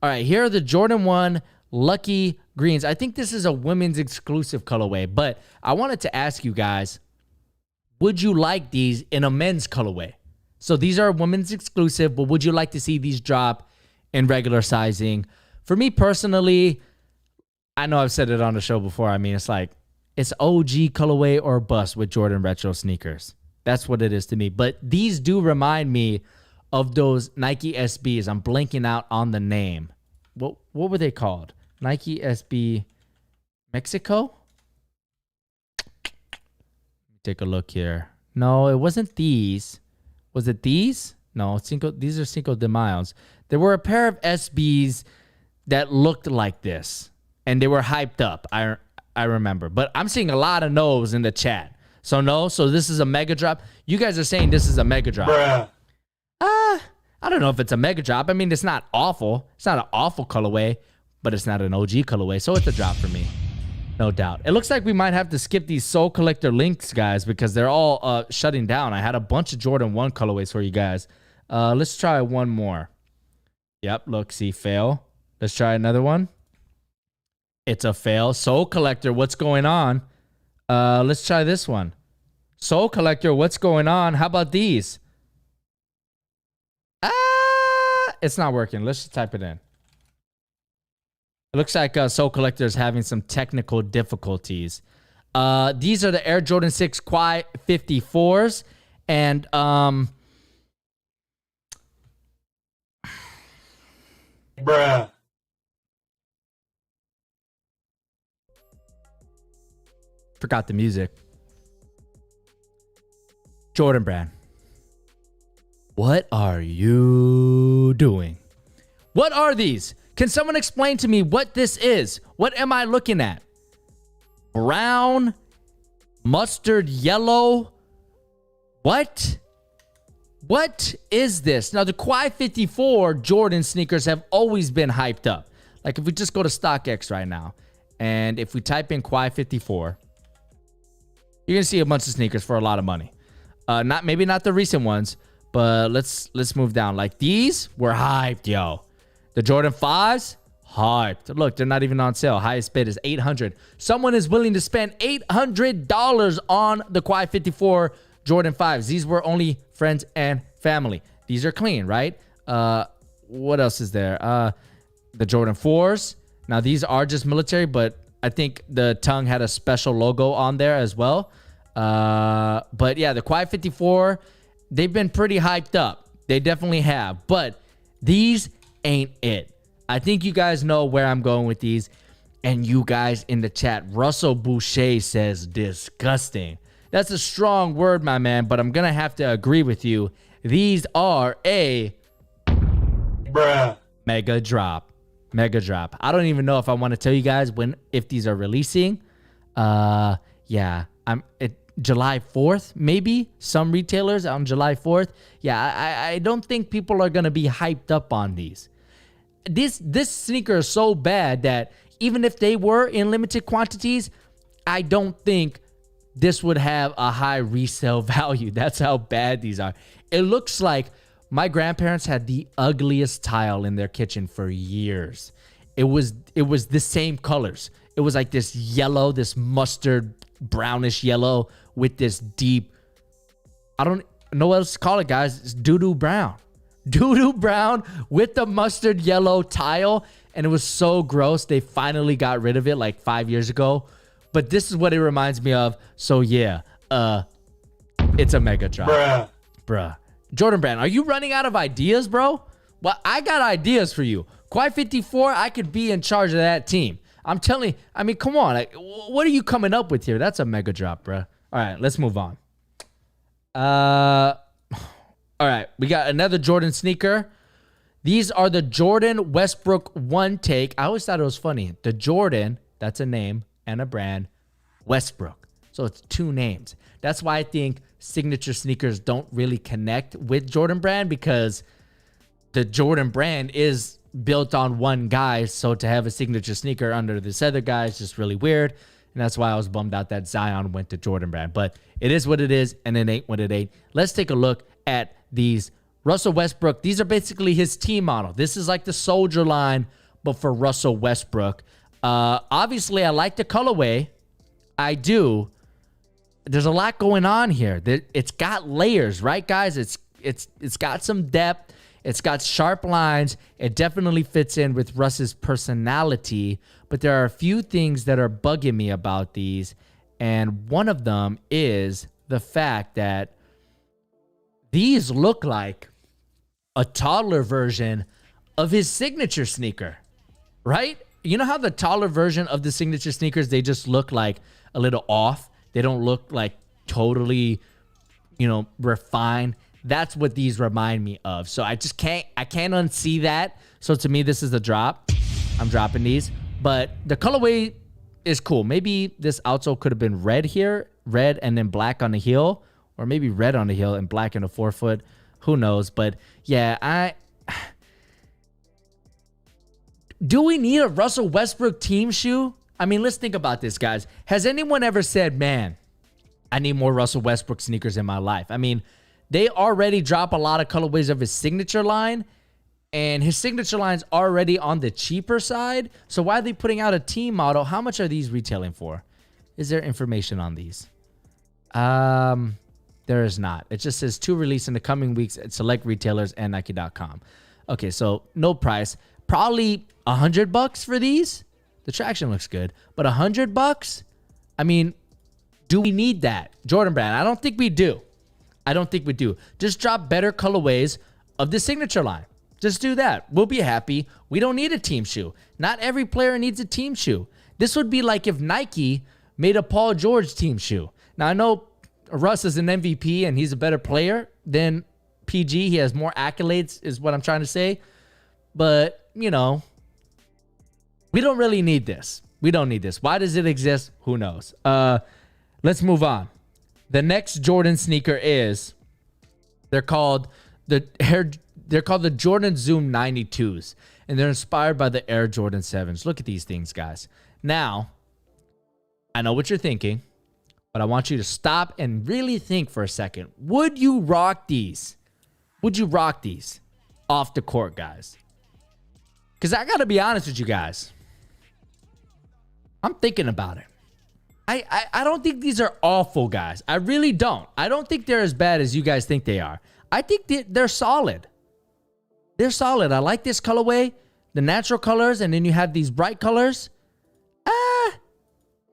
All right, here are the Jordan 1 Lucky Greens. I think this is a women's exclusive colorway, but I wanted to ask you guys, would you like these in a men's colorway? So these are women's exclusive, but would you like to see these drop in regular sizing? For me personally, I know I've said it on the show before. I mean, it's like, it's OG colorway or bust with Jordan retro sneakers. That's what it is to me. But these do remind me of those Nike SBs. I'm blanking out on the name. What were they called? Nike SB Mexico? Take a look here. No, it wasn't these. Was it these? No, these are Cinco de Mayos. There were a pair of SBs that looked like this, and they were hyped up. I remember, but I'm seeing a lot of no's in the chat. So no, so this is a mega drop. You guys are saying this is a mega drop. Bruh. I don't know if it's a mega drop. I mean, it's not awful. It's not an awful colorway, but it's not an OG colorway, so it's a drop for me. No doubt. It looks like we might have to skip these Soul Collector links, guys, because they're all shutting down. I had a bunch of Jordan 1 colorways for you guys. Let's try one more. Yep, look, see, fail. Let's try another one. It's a fail. Soul Collector, what's going on? Let's try this one. Soul Collector, what's going on? How about these? It's not working. Let's just type it in. It looks like Soul Collector is having some technical difficulties. These are the Air Jordan 6 Quai 54s. And Bruh. forgot the music. Jordan Brand. What are you doing? What are these? Can someone explain to me what this is? What am I looking at? Brown, mustard yellow. What? What is this? Now, the Quai 54 Jordan sneakers have always been hyped up. Like, if we just go to StockX right now, and if we type in Quai 54, you're going to see a bunch of sneakers for a lot of money. Maybe not the recent ones, but let's move down. Like, these were hyped, yo. The Jordan 5s, hyped. Look, they're not even on sale. Highest bid is $800. Someone is willing to spend $800 on the Quai 54 Jordan 5s. These were only friends and family. These are clean, right? What else is there? The Jordan 4s. Now, these are just military, but I think the tongue had a special logo on there as well. But yeah, the Quai 54, they've been pretty hyped up. They definitely have. But these ain't it. I think you guys know where I'm going with these. And you guys in the chat, Russell Boucher says disgusting. That's a strong word, my man, but I'm going to have to agree with you. These are a Bruh. mega drop. Mega drop. I don't even know if I want to tell you guys if these are releasing. Yeah, July 4th, maybe. Some retailers on July 4th. Yeah, I don't think people are going to be hyped up on these. This sneaker is so bad that even if they were in limited quantities, I don't think this would have a high resale value. That's how bad these are. It looks like my grandparents had the ugliest tile in their kitchen for years. It was the same colors. It was like this yellow, this mustard brownish yellow with this deep, I don't know what else to call it, guys. It's doo-doo brown. Doo-doo brown with the mustard yellow tile. And it was so gross. They finally got rid of it like 5 years ago. But this is what it reminds me of. So yeah, it's a mega drop. Bruh. Jordan Brand, are you running out of ideas, bro? Well, I got ideas for you. Quai 54, I could be in charge of that team. I'm telling you, I mean, come on. Like, what are you coming up with here? That's a mega drop, bruh. All right, let's move on. All right, we got another Jordan sneaker. These are the Jordan Westbrook One Take. I always thought it was funny. The Jordan, that's a name and a brand, Westbrook. So it's two names. That's why I think signature sneakers don't really connect with Jordan Brand, because the Jordan Brand is built on one guy. So to have a signature sneaker under this other guy is just really weird. And that's why I was bummed out that Zion went to Jordan Brand. But it is what it is, and it ain't what it ain't. Let's take a look at these. Russell Westbrook, these are basically his team model. This is like the Soldier line, but for Russell Westbrook. Obviously, I like the colorway. I do. there's a lot going on here. It's got layers, right, guys? It's got some depth. It's got sharp lines. It definitely fits in with Russ's personality, but there are a few things that are bugging me about these, and one of them is the fact that these look like a taller version of his signature sneaker, right? You know how the taller version of the signature sneakers, they just look like a little off. They don't look like totally, refined. That's what these remind me of. So I can't unsee that. So to me, this is a drop. I'm dropping these. But the colorway is cool. Maybe this outsole could have been red here, red and then black on the heel, or maybe red on the heel and black in the forefoot. Who knows? But yeah, do we need a Russell Westbrook team shoe? I mean, let's think about this, guys. Has anyone ever said, man, I need more Russell Westbrook sneakers in my life? I mean, they already drop a lot of colorways of his signature line, and his signature line's already on the cheaper side. So why are they putting out a team model? How much are these retailing for? Is there information on these? There is not. It just says to release in the coming weeks at select retailers and Nike.com. Okay, so no price. Probably $100 for these. The traction looks good, but $100? I mean, do we need that? Jordan Brand, I don't think we do. Just drop better colorways of the signature line. Just do that. We'll be happy. We don't need a team shoe. Not every player needs a team shoe. This would be like if Nike made a Paul George team shoe. Now, I know Russ is an MVP and he's a better player than PG. He has more accolades is what I'm trying to say. But, we don't really need this. We don't need this. Why does it exist? Who knows? Let's move on. The next Jordan sneaker is, they're called the Jordan Zoom 92s, and they're inspired by the Air Jordan 7s. Look at these things, guys. Now, I know what you're thinking, but I want you to stop and really think for a second. Would you rock these? Would you rock these off the court, guys? Because I got to be honest with you guys. I'm thinking about it. I don't think these are awful, guys. I really don't. I don't think they're as bad as you guys think they are. I think they're solid. They're solid. I like this colorway, the natural colors, and then you have these bright colors.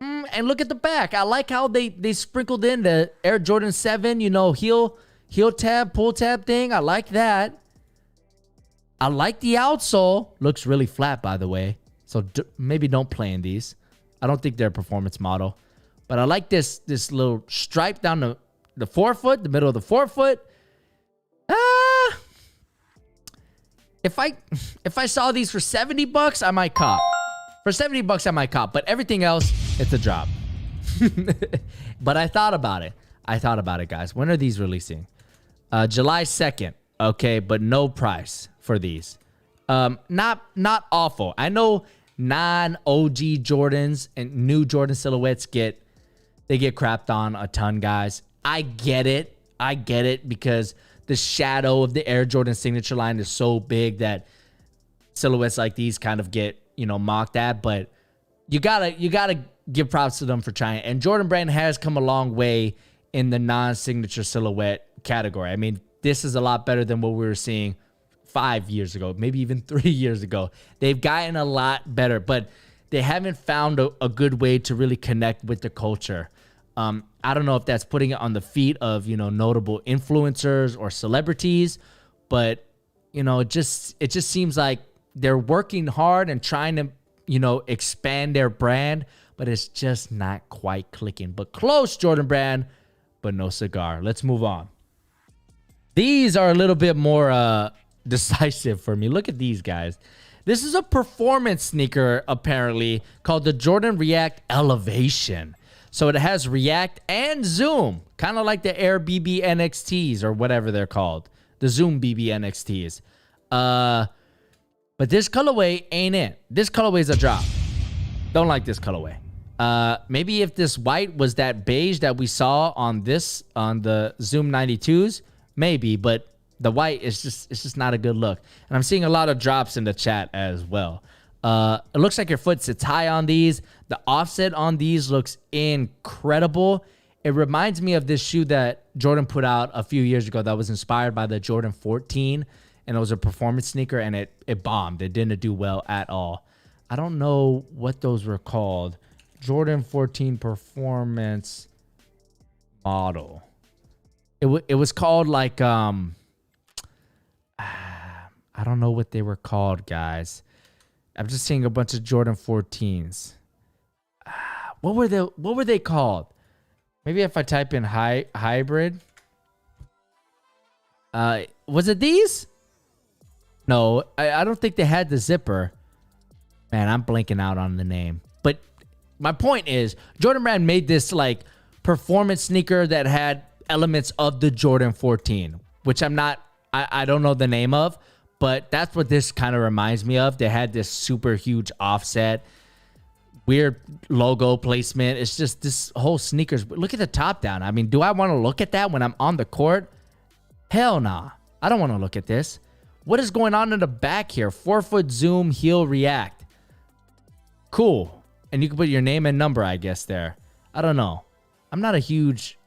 And look at the back. I like how they sprinkled in the Air Jordan 7, heel tab, pull tab thing. I like that. I like the outsole. Looks really flat, by the way. So maybe don't play in these. I don't think they're a performance model. But I like this little stripe down the forefoot, the middle of the forefoot. If I saw these for $70, I might cop. For $70, I might cop. But everything else, it's a drop. But I thought about it, guys. When are these releasing? July 2nd. Okay, but no price for these. Not awful. I know non-OG Jordans and new Jordan silhouettes get crapped on a ton, guys. I get it because the shadow of the Air Jordan signature line is so big that silhouettes like these kind of get, mocked at, but you gotta give props to them for trying. And Jordan Brand has come a long way in the non-signature silhouette category. I mean, this is a lot better than what we were seeing 5 years ago, maybe even 3 years ago. They've gotten a lot better, but they haven't found a good way to really connect with the culture. I don't know if that's putting it on the feet of, notable influencers or celebrities, but, it just seems like they're working hard and trying to, expand their brand, but it's just not quite clicking. But close, Jordan Brand, but no cigar. Let's move on. These are a little bit more decisive for me. Look at these, guys. This is a performance sneaker, apparently, called the Jordan React Elevation. So it has React and Zoom, kind of like the Air BB NXTs or whatever they're called. The Zoom BB NXTs. But this colorway ain't it. This colorway is a drop. Don't like this colorway. Maybe if this white was that beige that we saw on the Zoom 92s, maybe, but the white is just not a good look. And I'm seeing a lot of drops in the chat as well. It looks like your foot sits high on these. The offset on these looks incredible. It reminds me of this shoe that Jordan put out a few years ago that was inspired by the Jordan 14, and it was a performance sneaker, and it bombed. It didn't do well at all. I don't know what those were called. Jordan 14 performance model. It was called like I don't know what they were called, guys. I'm just seeing a bunch of Jordan 14s. What were they called? Maybe if I type in hybrid. Was it these? No, I don't think they had the zipper. Man, I'm blanking out on the name. But my point is, Jordan Brand made this like performance sneaker that had elements of the Jordan 14, which I don't know the name of, but that's what this kind of reminds me of. They had this super huge offset, weird logo placement. It's just this whole sneakers. Look at the top down. I mean, do I want to look at that when I'm on the court? Hell nah. I don't want to look at this. What is going on in the back here? 4-foot zoom, heel react. Cool. And you can put your name and number, I guess, there. I don't know. I'm not a huge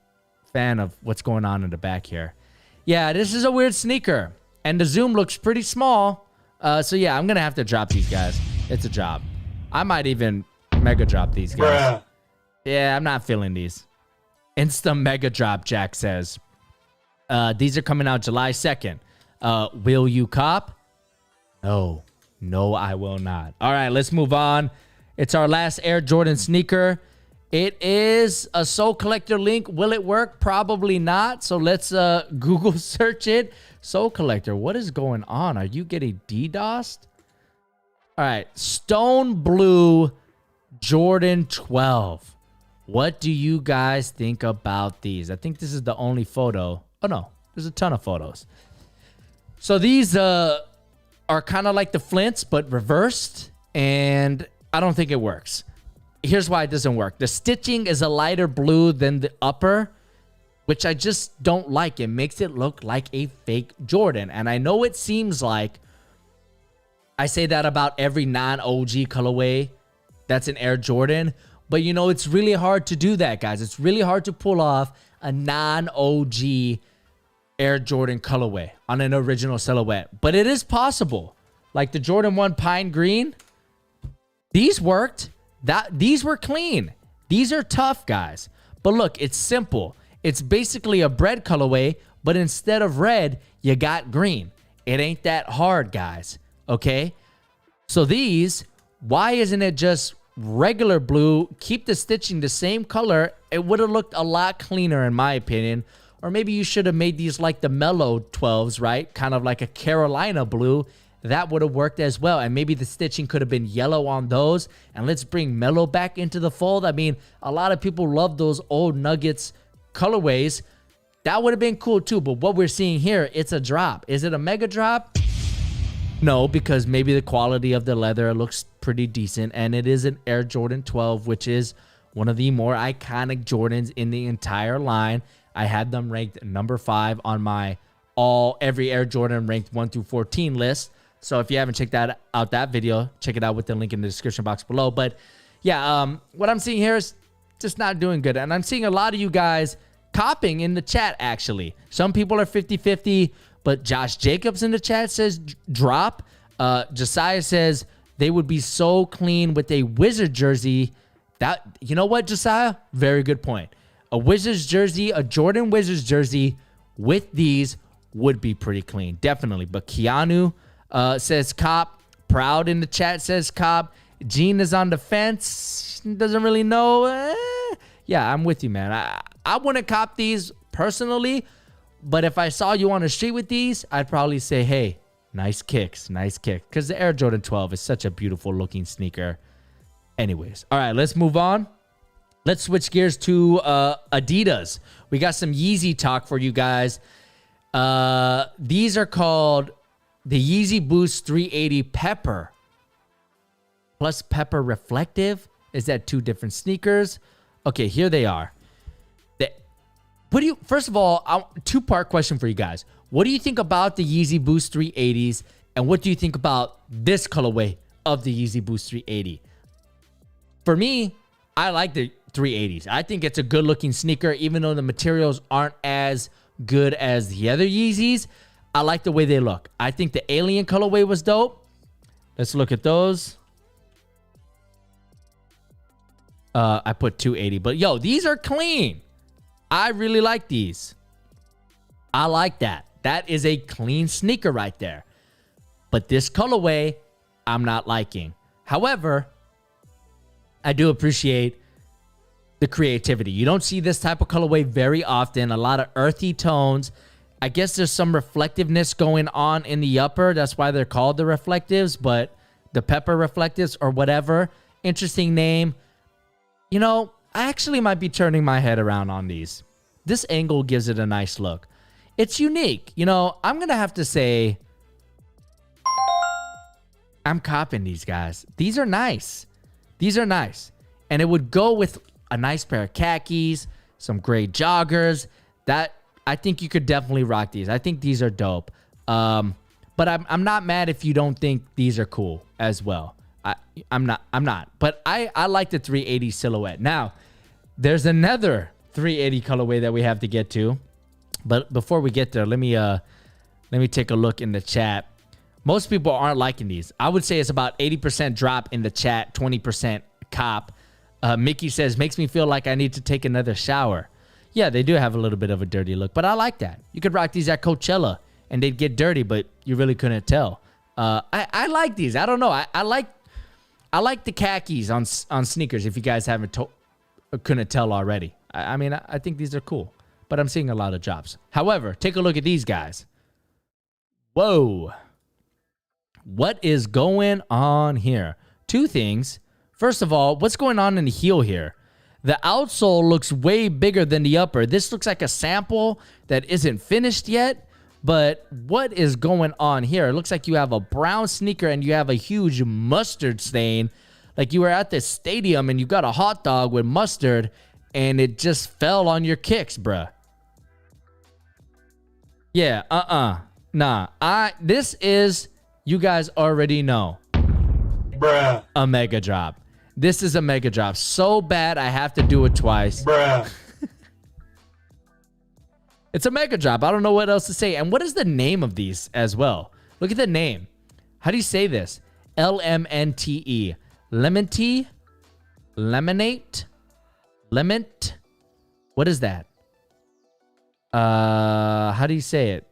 fan of what's going on in the back here. Yeah, this is a weird sneaker. And the zoom looks pretty small. So yeah, I'm going to have to drop these guys. It's a drop. I might even mega drop these guys. Bruh. Yeah, I'm not feeling these. Insta mega drop, Jack says. These are coming out July 2nd. Will you cop? No. No, I will not. All right, let's move on. It's our last Air Jordan sneaker. It is a Soul Collector link. Will it work? Probably not. So let's Google search it. Soul Collector, what is going on? Are you getting DDoSed? All right, Stone Blue Jordan 12. What do you guys think about these? I think this is the only photo. Oh, no, there's a ton of photos. So these are kind of like the Flints, but reversed, and I don't think it works. Here's why it doesn't work. The stitching is a lighter blue than the upper, which I just don't like. It makes it look like a fake Jordan. And I know it seems like I say that about every non-OG colorway that's an Air Jordan, but you know, it's really hard to do that, guys. It's really hard to pull off a non-OG Air Jordan colorway on an original silhouette, but it is possible. Like the Jordan 1 Pine Green, these worked. These were clean. These are tough, guys. But look, it's simple. It's basically a bread colorway, but instead of red, you got green. It ain't that hard, guys. Okay? So these, why isn't it just regular blue? Keep the stitching the same color. It would have looked a lot cleaner, in my opinion. Or maybe you should have made these like the Mellow 12s, right? Kind of like a Carolina blue. That would have worked as well. And maybe the stitching could have been yellow on those. And let's bring Mellow back into the fold. I mean, a lot of people love those old Nuggets colorways. That would have been cool too. But what we're seeing here, it's a drop. Is it a mega drop? No, because maybe the quality of the leather looks pretty decent. And it is an Air Jordan 12, which is one of the more iconic Jordans in the entire line. I had them ranked number 5 on my every Air Jordan ranked 1 through 14 list. So if you haven't checked out that video, check it out with the link in the description box below. But yeah, what I'm seeing here is just not doing good. And I'm seeing a lot of you guys copying in the chat, actually. Some people are 50-50, but Josh Jacobs in the chat says drop. Josiah says they would be so clean with a Wizard jersey. That, you know what, Josiah? Very good point. A Wizards jersey, a Jordan Wizards jersey with these would be pretty clean. Definitely. But Keanu says cop. Proud in the chat says cop. Gene is on the fence. Doesn't really know. Yeah, I'm with you, man. I wouldn't cop these personally, but if I saw you on the street with these, I'd probably say, hey, nice kicks, nice kick. Because the Air Jordan 12 is such a beautiful looking sneaker. Anyways, all right, let's move on. Let's switch gears to Adidas. We got some Yeezy talk for you guys. These are called the Yeezy Boost 380 Pepper plus Pepper Reflective. Is that 2 different sneakers? Okay, here they are. First of all, 2-part question for you guys. What do you think about the Yeezy Boost 380s? And what do you think about this colorway of the Yeezy Boost 380? For me, I like the 380s. I think it's a good looking sneaker, even though the materials aren't as good as the other Yeezys. I like the way they look. I think the alien colorway was dope. Let's look at those. I put 280, but yo, these are clean. I really like these. I like that. That is a clean sneaker right there. But this colorway, I'm not liking. However, I do appreciate the creativity. You don't see this type of colorway very often. A lot of earthy tones. I guess there's some reflectiveness going on in the upper. That's why they're called the reflectives, but the pepper reflectives or whatever. Interesting name. You know, I actually might be turning my head around on these. This angle gives it a nice look. It's unique. You know, I'm going to have to say I'm copping these guys. These are nice. These are nice. And it would go with a nice pair of khakis, some gray joggers. That I think you could definitely rock these. I think these are dope. But I'm not mad if you don't think these are cool as well. I'm not. But I like the 380 silhouette. Now, there's another 380 colorway that we have to get to. But before we get there, let me take a look in the chat. Most people aren't liking these. I would say it's about 80% drop in the chat, 20% cop. Mickey says, makes me feel like I need to take another shower. Yeah, they do have a little bit of a dirty look, but I like that. You could rock these at Coachella and they'd get dirty, but you really couldn't tell. I like these. I don't know. I like the khakis on sneakers. If you guys couldn't tell already. I mean, I think these are cool, but I'm seeing a lot of drops. However, take a look at these guys. Whoa. What is going on here? Two things. First of all, what's going on in the heel here? The outsole looks way bigger than the upper. This looks like a sample that isn't finished yet. But what is going on here? It looks like you have a brown sneaker and you have a huge mustard stain. Like you were at the stadium and you got a hot dog with mustard and it just fell on your kicks, bruh. Yeah, Nah. This is, you guys already know, Bruh. a mega drop. This is a mega drop. So bad I have to do it twice. Bruh. It's a mega drop. I don't know what else to say. And what is the name of these as well? Look at the name. How do you say this? LMNTE. Lemon tea? Lemonade? Lemon? What is that? How do you say it?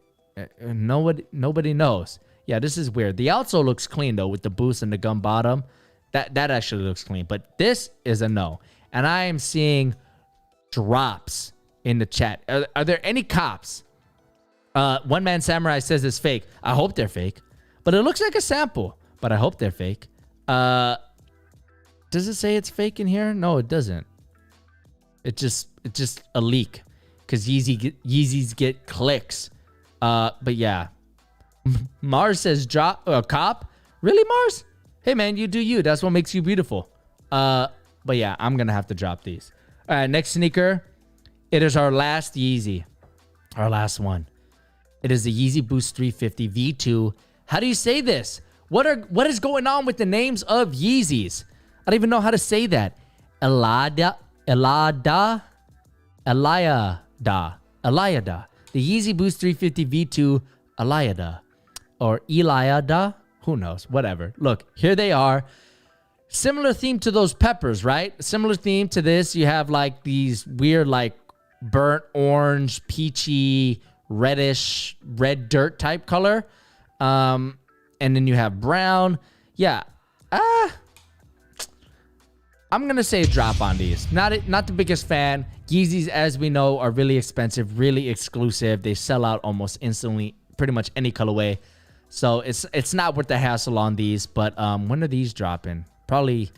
Nobody knows. Yeah, this is weird. The outsole looks clean though with the boost and the gum bottom. That actually looks clean. But this is a no. And I am seeing drops in the chat. Are there any cops? One Man Samurai says it's fake. I hope they're fake. But it looks like a sample. But I hope they're fake. Does it say it's fake in here? No, it doesn't. It's just a leak. Because Yeezys get clicks. But yeah. Mars says cop. Really, Mars? Hey man, you do you. That's what makes you beautiful. But yeah, I'm gonna have to drop these. All right, next sneaker. It is our last Yeezy. Our last one. It is the Yeezy Boost 350 V2. How do you say this? What is going on with the names of Yeezys? I don't even know how to say that. Eliada. The Yeezy Boost 350 V2 Eliada. Or Eliada. Who knows? Whatever. Look, here they are. Similar theme to those peppers, right? Similar theme to this. You have like these weird like burnt orange, peachy, reddish, red dirt type color. And then you have brown. Yeah. I'm going to say drop on these. Not the biggest fan. Yeezys, as we know, are really expensive, really exclusive. They sell out almost instantly, pretty much any colorway. So it's not worth the hassle on these. But when are these dropping? Probably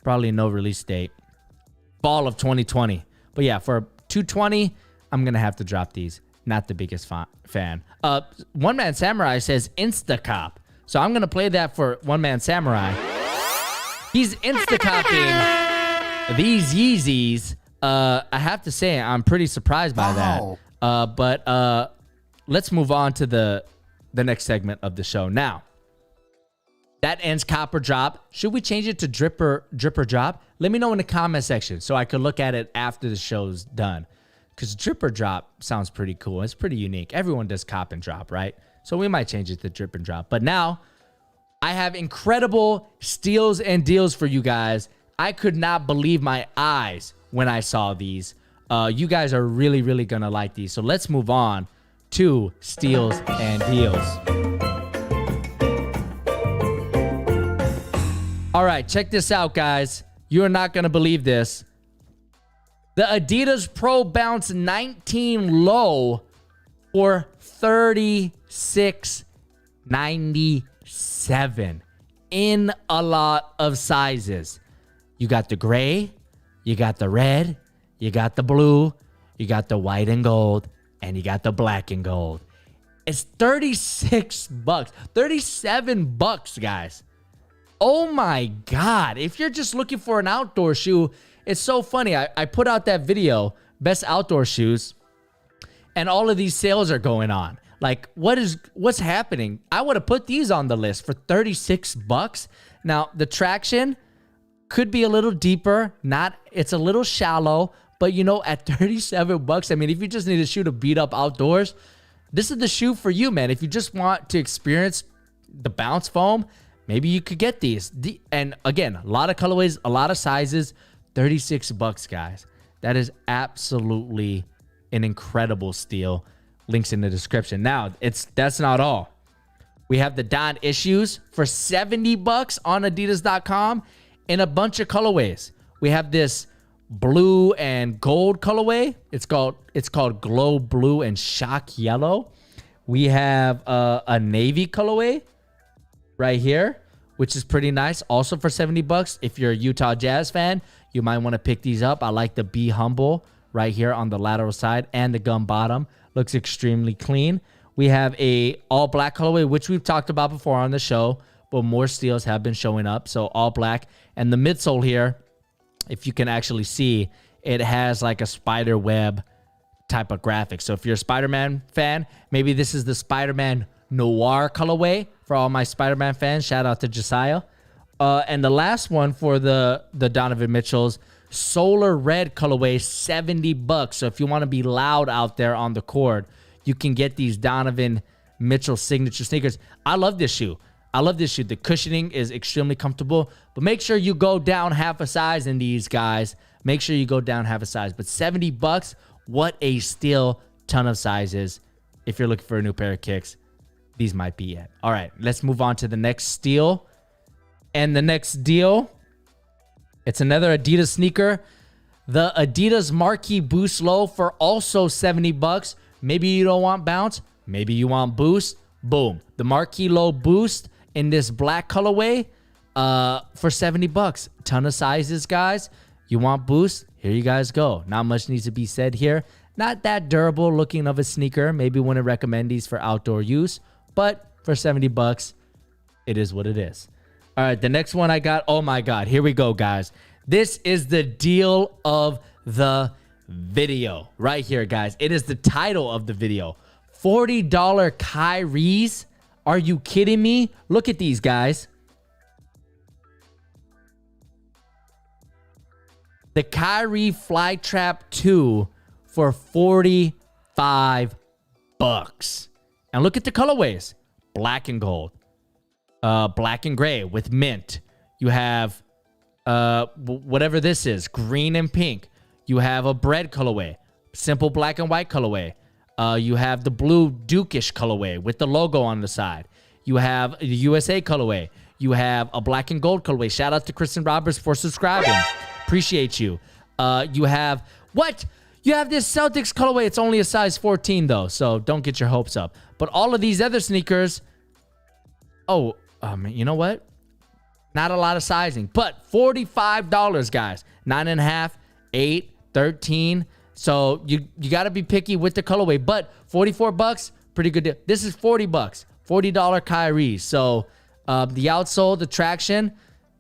no release date. Fall of 2020. But yeah, for 220, I'm going to have to drop these. Not the biggest fan. One Man Samurai says Instacop. So I'm going to play that for One Man Samurai. He's Instacopping these Yeezys. I have to say, I'm pretty surprised by that. But let's move on to the next segment of the show. Now, that ends Copper Drop. Should we change it to Dripper Drop? Let me know in the comment section so I could look at it after the show's done. Because drip or drop sounds pretty cool. It's pretty unique. Everyone does cop and drop, right? So we might change it to drip and drop. But now I have incredible steals and deals for you guys. I could not believe my eyes when I saw these. You guys are really, really going to like these. So let's move on to steals and deals. All right, check this out, guys. You are not going to believe this. The Adidas Pro Bounce 19 Low for $36.97 in a lot of sizes. You got the gray, you got the red, you got the blue, you got the white and gold, and you got the black and gold. It's $36, $37, guys. Oh my God. If you're just looking for an outdoor shoe, it's so funny. I put out that video, best outdoor shoes, and all of these sales are going on. Like, what's happening? I would have put these on the list for $36. Now, the traction could be a little deeper. It's a little shallow, but you know, at $37, I mean, if you just need a shoe to beat up outdoors, this is the shoe for you, man. If you just want to experience the bounce foam, maybe you could get these. And again, a lot of colorways, a lot of sizes, $36, guys. That is absolutely an incredible steal. Links in the description. Now, that's not all. We have the Don Issues for $70 on adidas.com in a bunch of colorways. We have this blue and gold colorway. It's called Glow Blue and Shock Yellow. We have a navy colorway right here, which is pretty nice. Also for $70. If you're a Utah Jazz fan, you might want to pick these up. I like the Be Humble right here on the lateral side and the gum bottom. Looks extremely clean. We have a all black colorway, which we've talked about before on the show, but more steals have been showing up. So all black. And the midsole here, if you can actually see, it has like a spider web type of graphic. So if you're a Spider-Man fan, maybe this is the Spider-Man Noir colorway for all my Spider-Man fans. Shout out to Josiah. And the last one for the Donovan Mitchell's Solar Red colorway, $70. So if you want to be loud out there on the court, you can get these Donovan Mitchell signature sneakers. I love this shoe. The cushioning is extremely comfortable, but make sure you go down half a size in these, guys. Make sure you go down half a size. But $70, what a steal. Ton of sizes. If you're looking for a new pair of kicks, these might be it. All right, let's move on to the next steal. And the next deal, it's another Adidas sneaker. The Adidas Marquee Boost Low for also $70. Maybe you don't want bounce. Maybe you want boost. Boom. The Marquee Low Boost in this black colorway for $70. Ton of sizes, guys. You want boost? Here you guys go. Not much needs to be said here. Not that durable looking of a sneaker. Maybe wouldn't recommend these for outdoor use. But for $70, it is what it is. All right, the next one I got. Oh my God. Here we go, guys. This is the deal of the video right here, guys. It is the title of the video. $40 Kyrie'S. Are you kidding me? Look at these, guys. The Kyrie Flytrap 2 for $45. And look at the colorways. Black and gold. Black and gray with mint. You have whatever this is, green and pink. You have a bread colorway, simple black and white colorway. You have the blue Dukish colorway with the logo on the side. You have the USA colorway. You have a black and gold colorway. Shout out to Kristen Roberts for subscribing. Appreciate you. You have what? You have this Celtics colorway. It's only a size 14 though, so don't get your hopes up. But all of these other sneakers, you know what? Not a lot of sizing, but $45, guys. 9.5, 8, 13. So you got to be picky with the colorway, but $44, pretty good deal. This is $40, $40 Kyrie's. So the outsole, the traction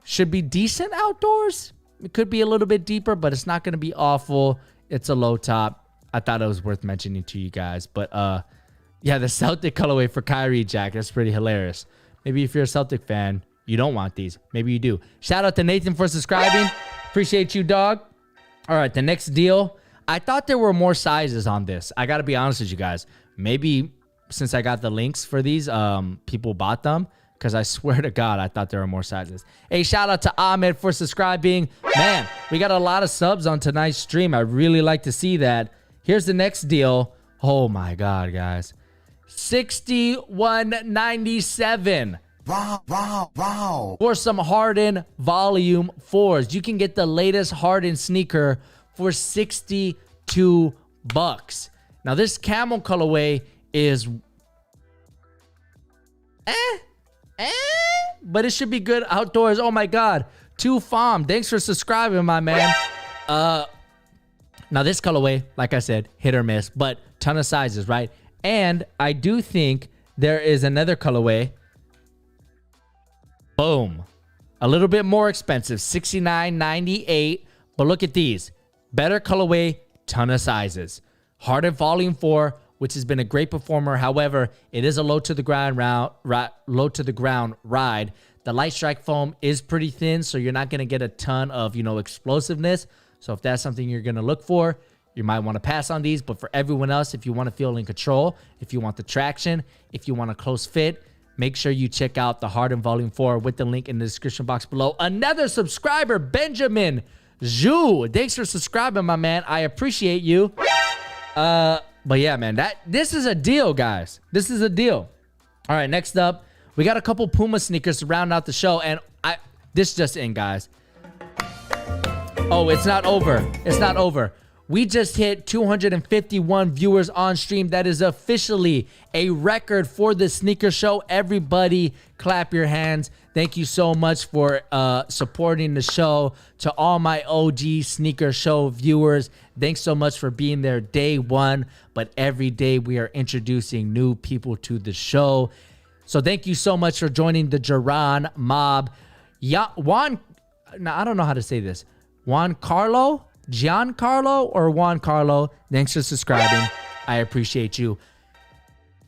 should be decent outdoors. It could be a little bit deeper, but it's not going to be awful. It's a low top. I thought it was worth mentioning to you guys. But yeah, the Celtic colorway for Kyrie, Jack, that's pretty hilarious. Maybe if you're a Celtic fan, you don't want these. Maybe you do. Shout out to Nathan for subscribing. appreciate you, dog. All right, the next deal. I thought there were more sizes on this. I got to be honest with you guys. Maybe since I got the links for these, people bought them. Because I swear to God, I thought there were more sizes. Hey, shout out to Ahmed for subscribing. Man, we got a lot of subs on tonight's stream. I really like to see that. Here's the next deal. Oh my God, guys. $61.97. Wow. For some Harden Volume 4s. You can get the latest Harden sneaker for $62. Now, this camel colorway is... but it should be good outdoors. Oh my God. 2Fom. Thanks for subscribing, my man. Now this colorway, like I said, hit or miss, but ton of sizes, right? And I do think there is another colorway. Boom. A little bit more expensive, $69.98. But look at these. Better colorway, ton of sizes. Harden Volume 4, which has been a great performer. However, it is a low to the ground ride. The light strike foam is pretty thin, so you're not going to get a ton of, explosiveness. So if that's something you're going to look for, you might want to pass on these. But for everyone else, if you want to feel in control, if you want the traction, if you want a close fit, make sure you check out the Harden Volume 4 with the link in the description box below. Another subscriber, Benjamin Zhu. Thanks for subscribing, my man. I appreciate you. But yeah, man, this is a deal, guys. This is a deal. All right, next up, we got a couple Puma sneakers to round out the show, and this just in, guys. Oh, it's not over. It's not over. We just hit 251 viewers on stream. That is officially a record for the sneaker show. Everybody clap your hands. Thank you so much for supporting the show. To all my OG sneaker show viewers, thanks so much for being there day one. But every day we are introducing new people to the show. So thank you so much for joining the Duran mob. Now, I don't know how to say this. Giancarlo or Juan Carlo, thanks for subscribing. I appreciate you.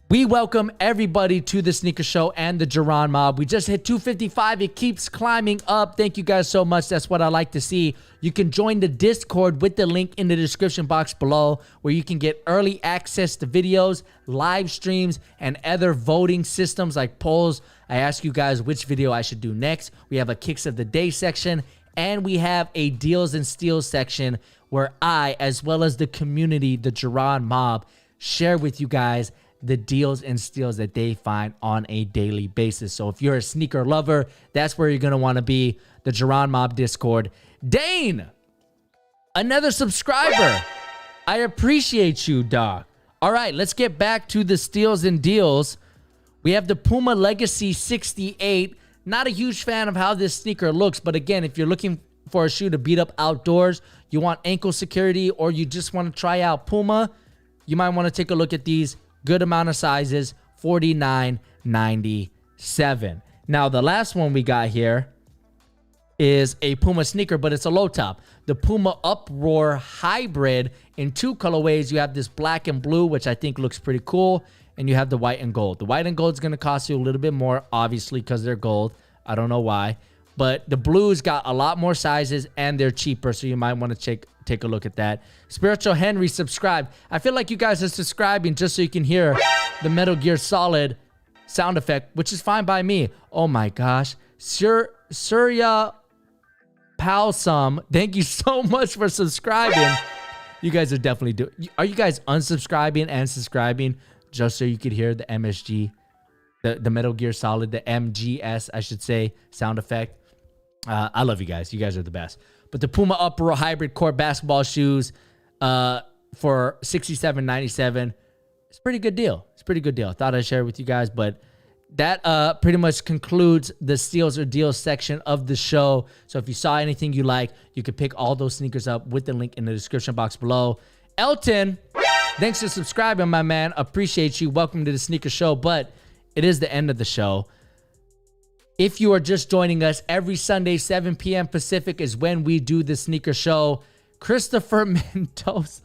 We welcome everybody to the sneaker show and the Duran mob. We just hit 255. It keeps climbing up. Thank you guys so much. That's what I like to see. You can join the Discord with the link in the description box below, where you can get early access to videos, live streams, and other voting systems like polls. I ask you guys which video I should do next. We have a Kicks of the Day section, and we have a Deals and Steals section where I, as well as the community, the Duran mob, share with you guys the deals and steals that they find on a daily basis. So if you're a sneaker lover, that's where you're going to want to be, the Duran mob Discord. Dane, another subscriber. I appreciate you, dog. All right, let's get back to the steals and deals. We have the Puma Legacy 68. Not a huge fan of how this sneaker looks, but again, if you're looking for a shoe to beat up outdoors, you want ankle security, or you just want to try out Puma, you might want to take a look at these. Good amount of sizes, $49.97. Now, the last one we got here is a Puma sneaker, but it's a low top. The Puma Uproar Hybrid in two colorways. You have this black and blue, which I think looks pretty cool, and you have the white and gold. The white and gold is going to cost you a little bit more, obviously, because they're gold. I don't know why. But the blues got a lot more sizes, and they're cheaper, so you might want to take a look at that. Spiritual Henry, subscribe. I feel like you guys are subscribing just so you can hear the Metal Gear Solid sound effect, which is fine by me. Oh my gosh. Surya Palsam, thank you so much for subscribing. You guys are definitely doing. Are you guys unsubscribing and subscribing just so you could hear the MSG, the Metal Gear Solid, the MGS, I should say, sound effect? I love you guys. You guys are the best. But the Puma Uproar Hybrid Court basketball shoes for $67.97. It's a pretty good deal. It's a pretty good deal. I thought I'd share it with you guys, but that pretty much concludes the steals or deals section of the show. So if you saw anything you like, you could pick all those sneakers up with the link in the description box below. Elton, thanks for subscribing, my man. Appreciate you. Welcome to the sneaker show, but it is the end of the show. If you are just joining us, every Sunday, 7 p.m. Pacific is when we do the sneaker show. Christopher Mendoza.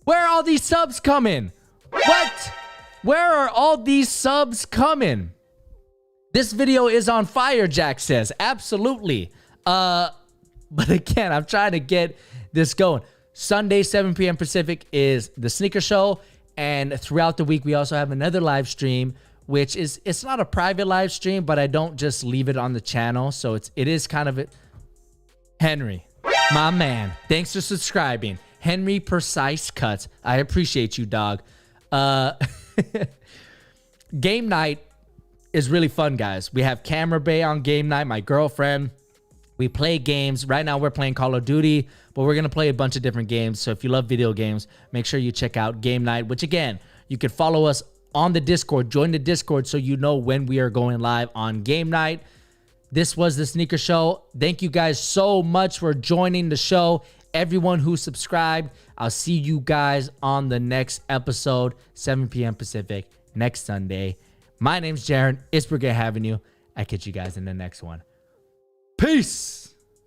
Where are all these subs coming? What? Where are all these subs coming? This video is on fire, Jack says. Absolutely. But again, I'm trying to get this going. Sunday, 7 p.m. Pacific is the sneaker show. And throughout the week, we also have another live stream, which is, it's not a private live stream, but I don't just leave it on the channel. So it is kind of Henry, my man. Thanks for subscribing. Henry Precise Cuts. I appreciate you, dog. Game night is really fun, guys. We have Camera Bay on game night, my girlfriend. We play games. Right now we're playing Call of Duty, but we're going to play a bunch of different games. So if you love video games, make sure you check out Game Night, which again, you can follow us on the Discord. Join the Discord so you know when we are going live on Game Night. This was the Sneaker Show. Thank you guys so much for joining the show. Everyone who subscribed, I'll see you guys on the next episode, 7 p.m. Pacific, next Sunday. My name's Jaron. It's great having you. I'll catch you guys in the next one. Peace.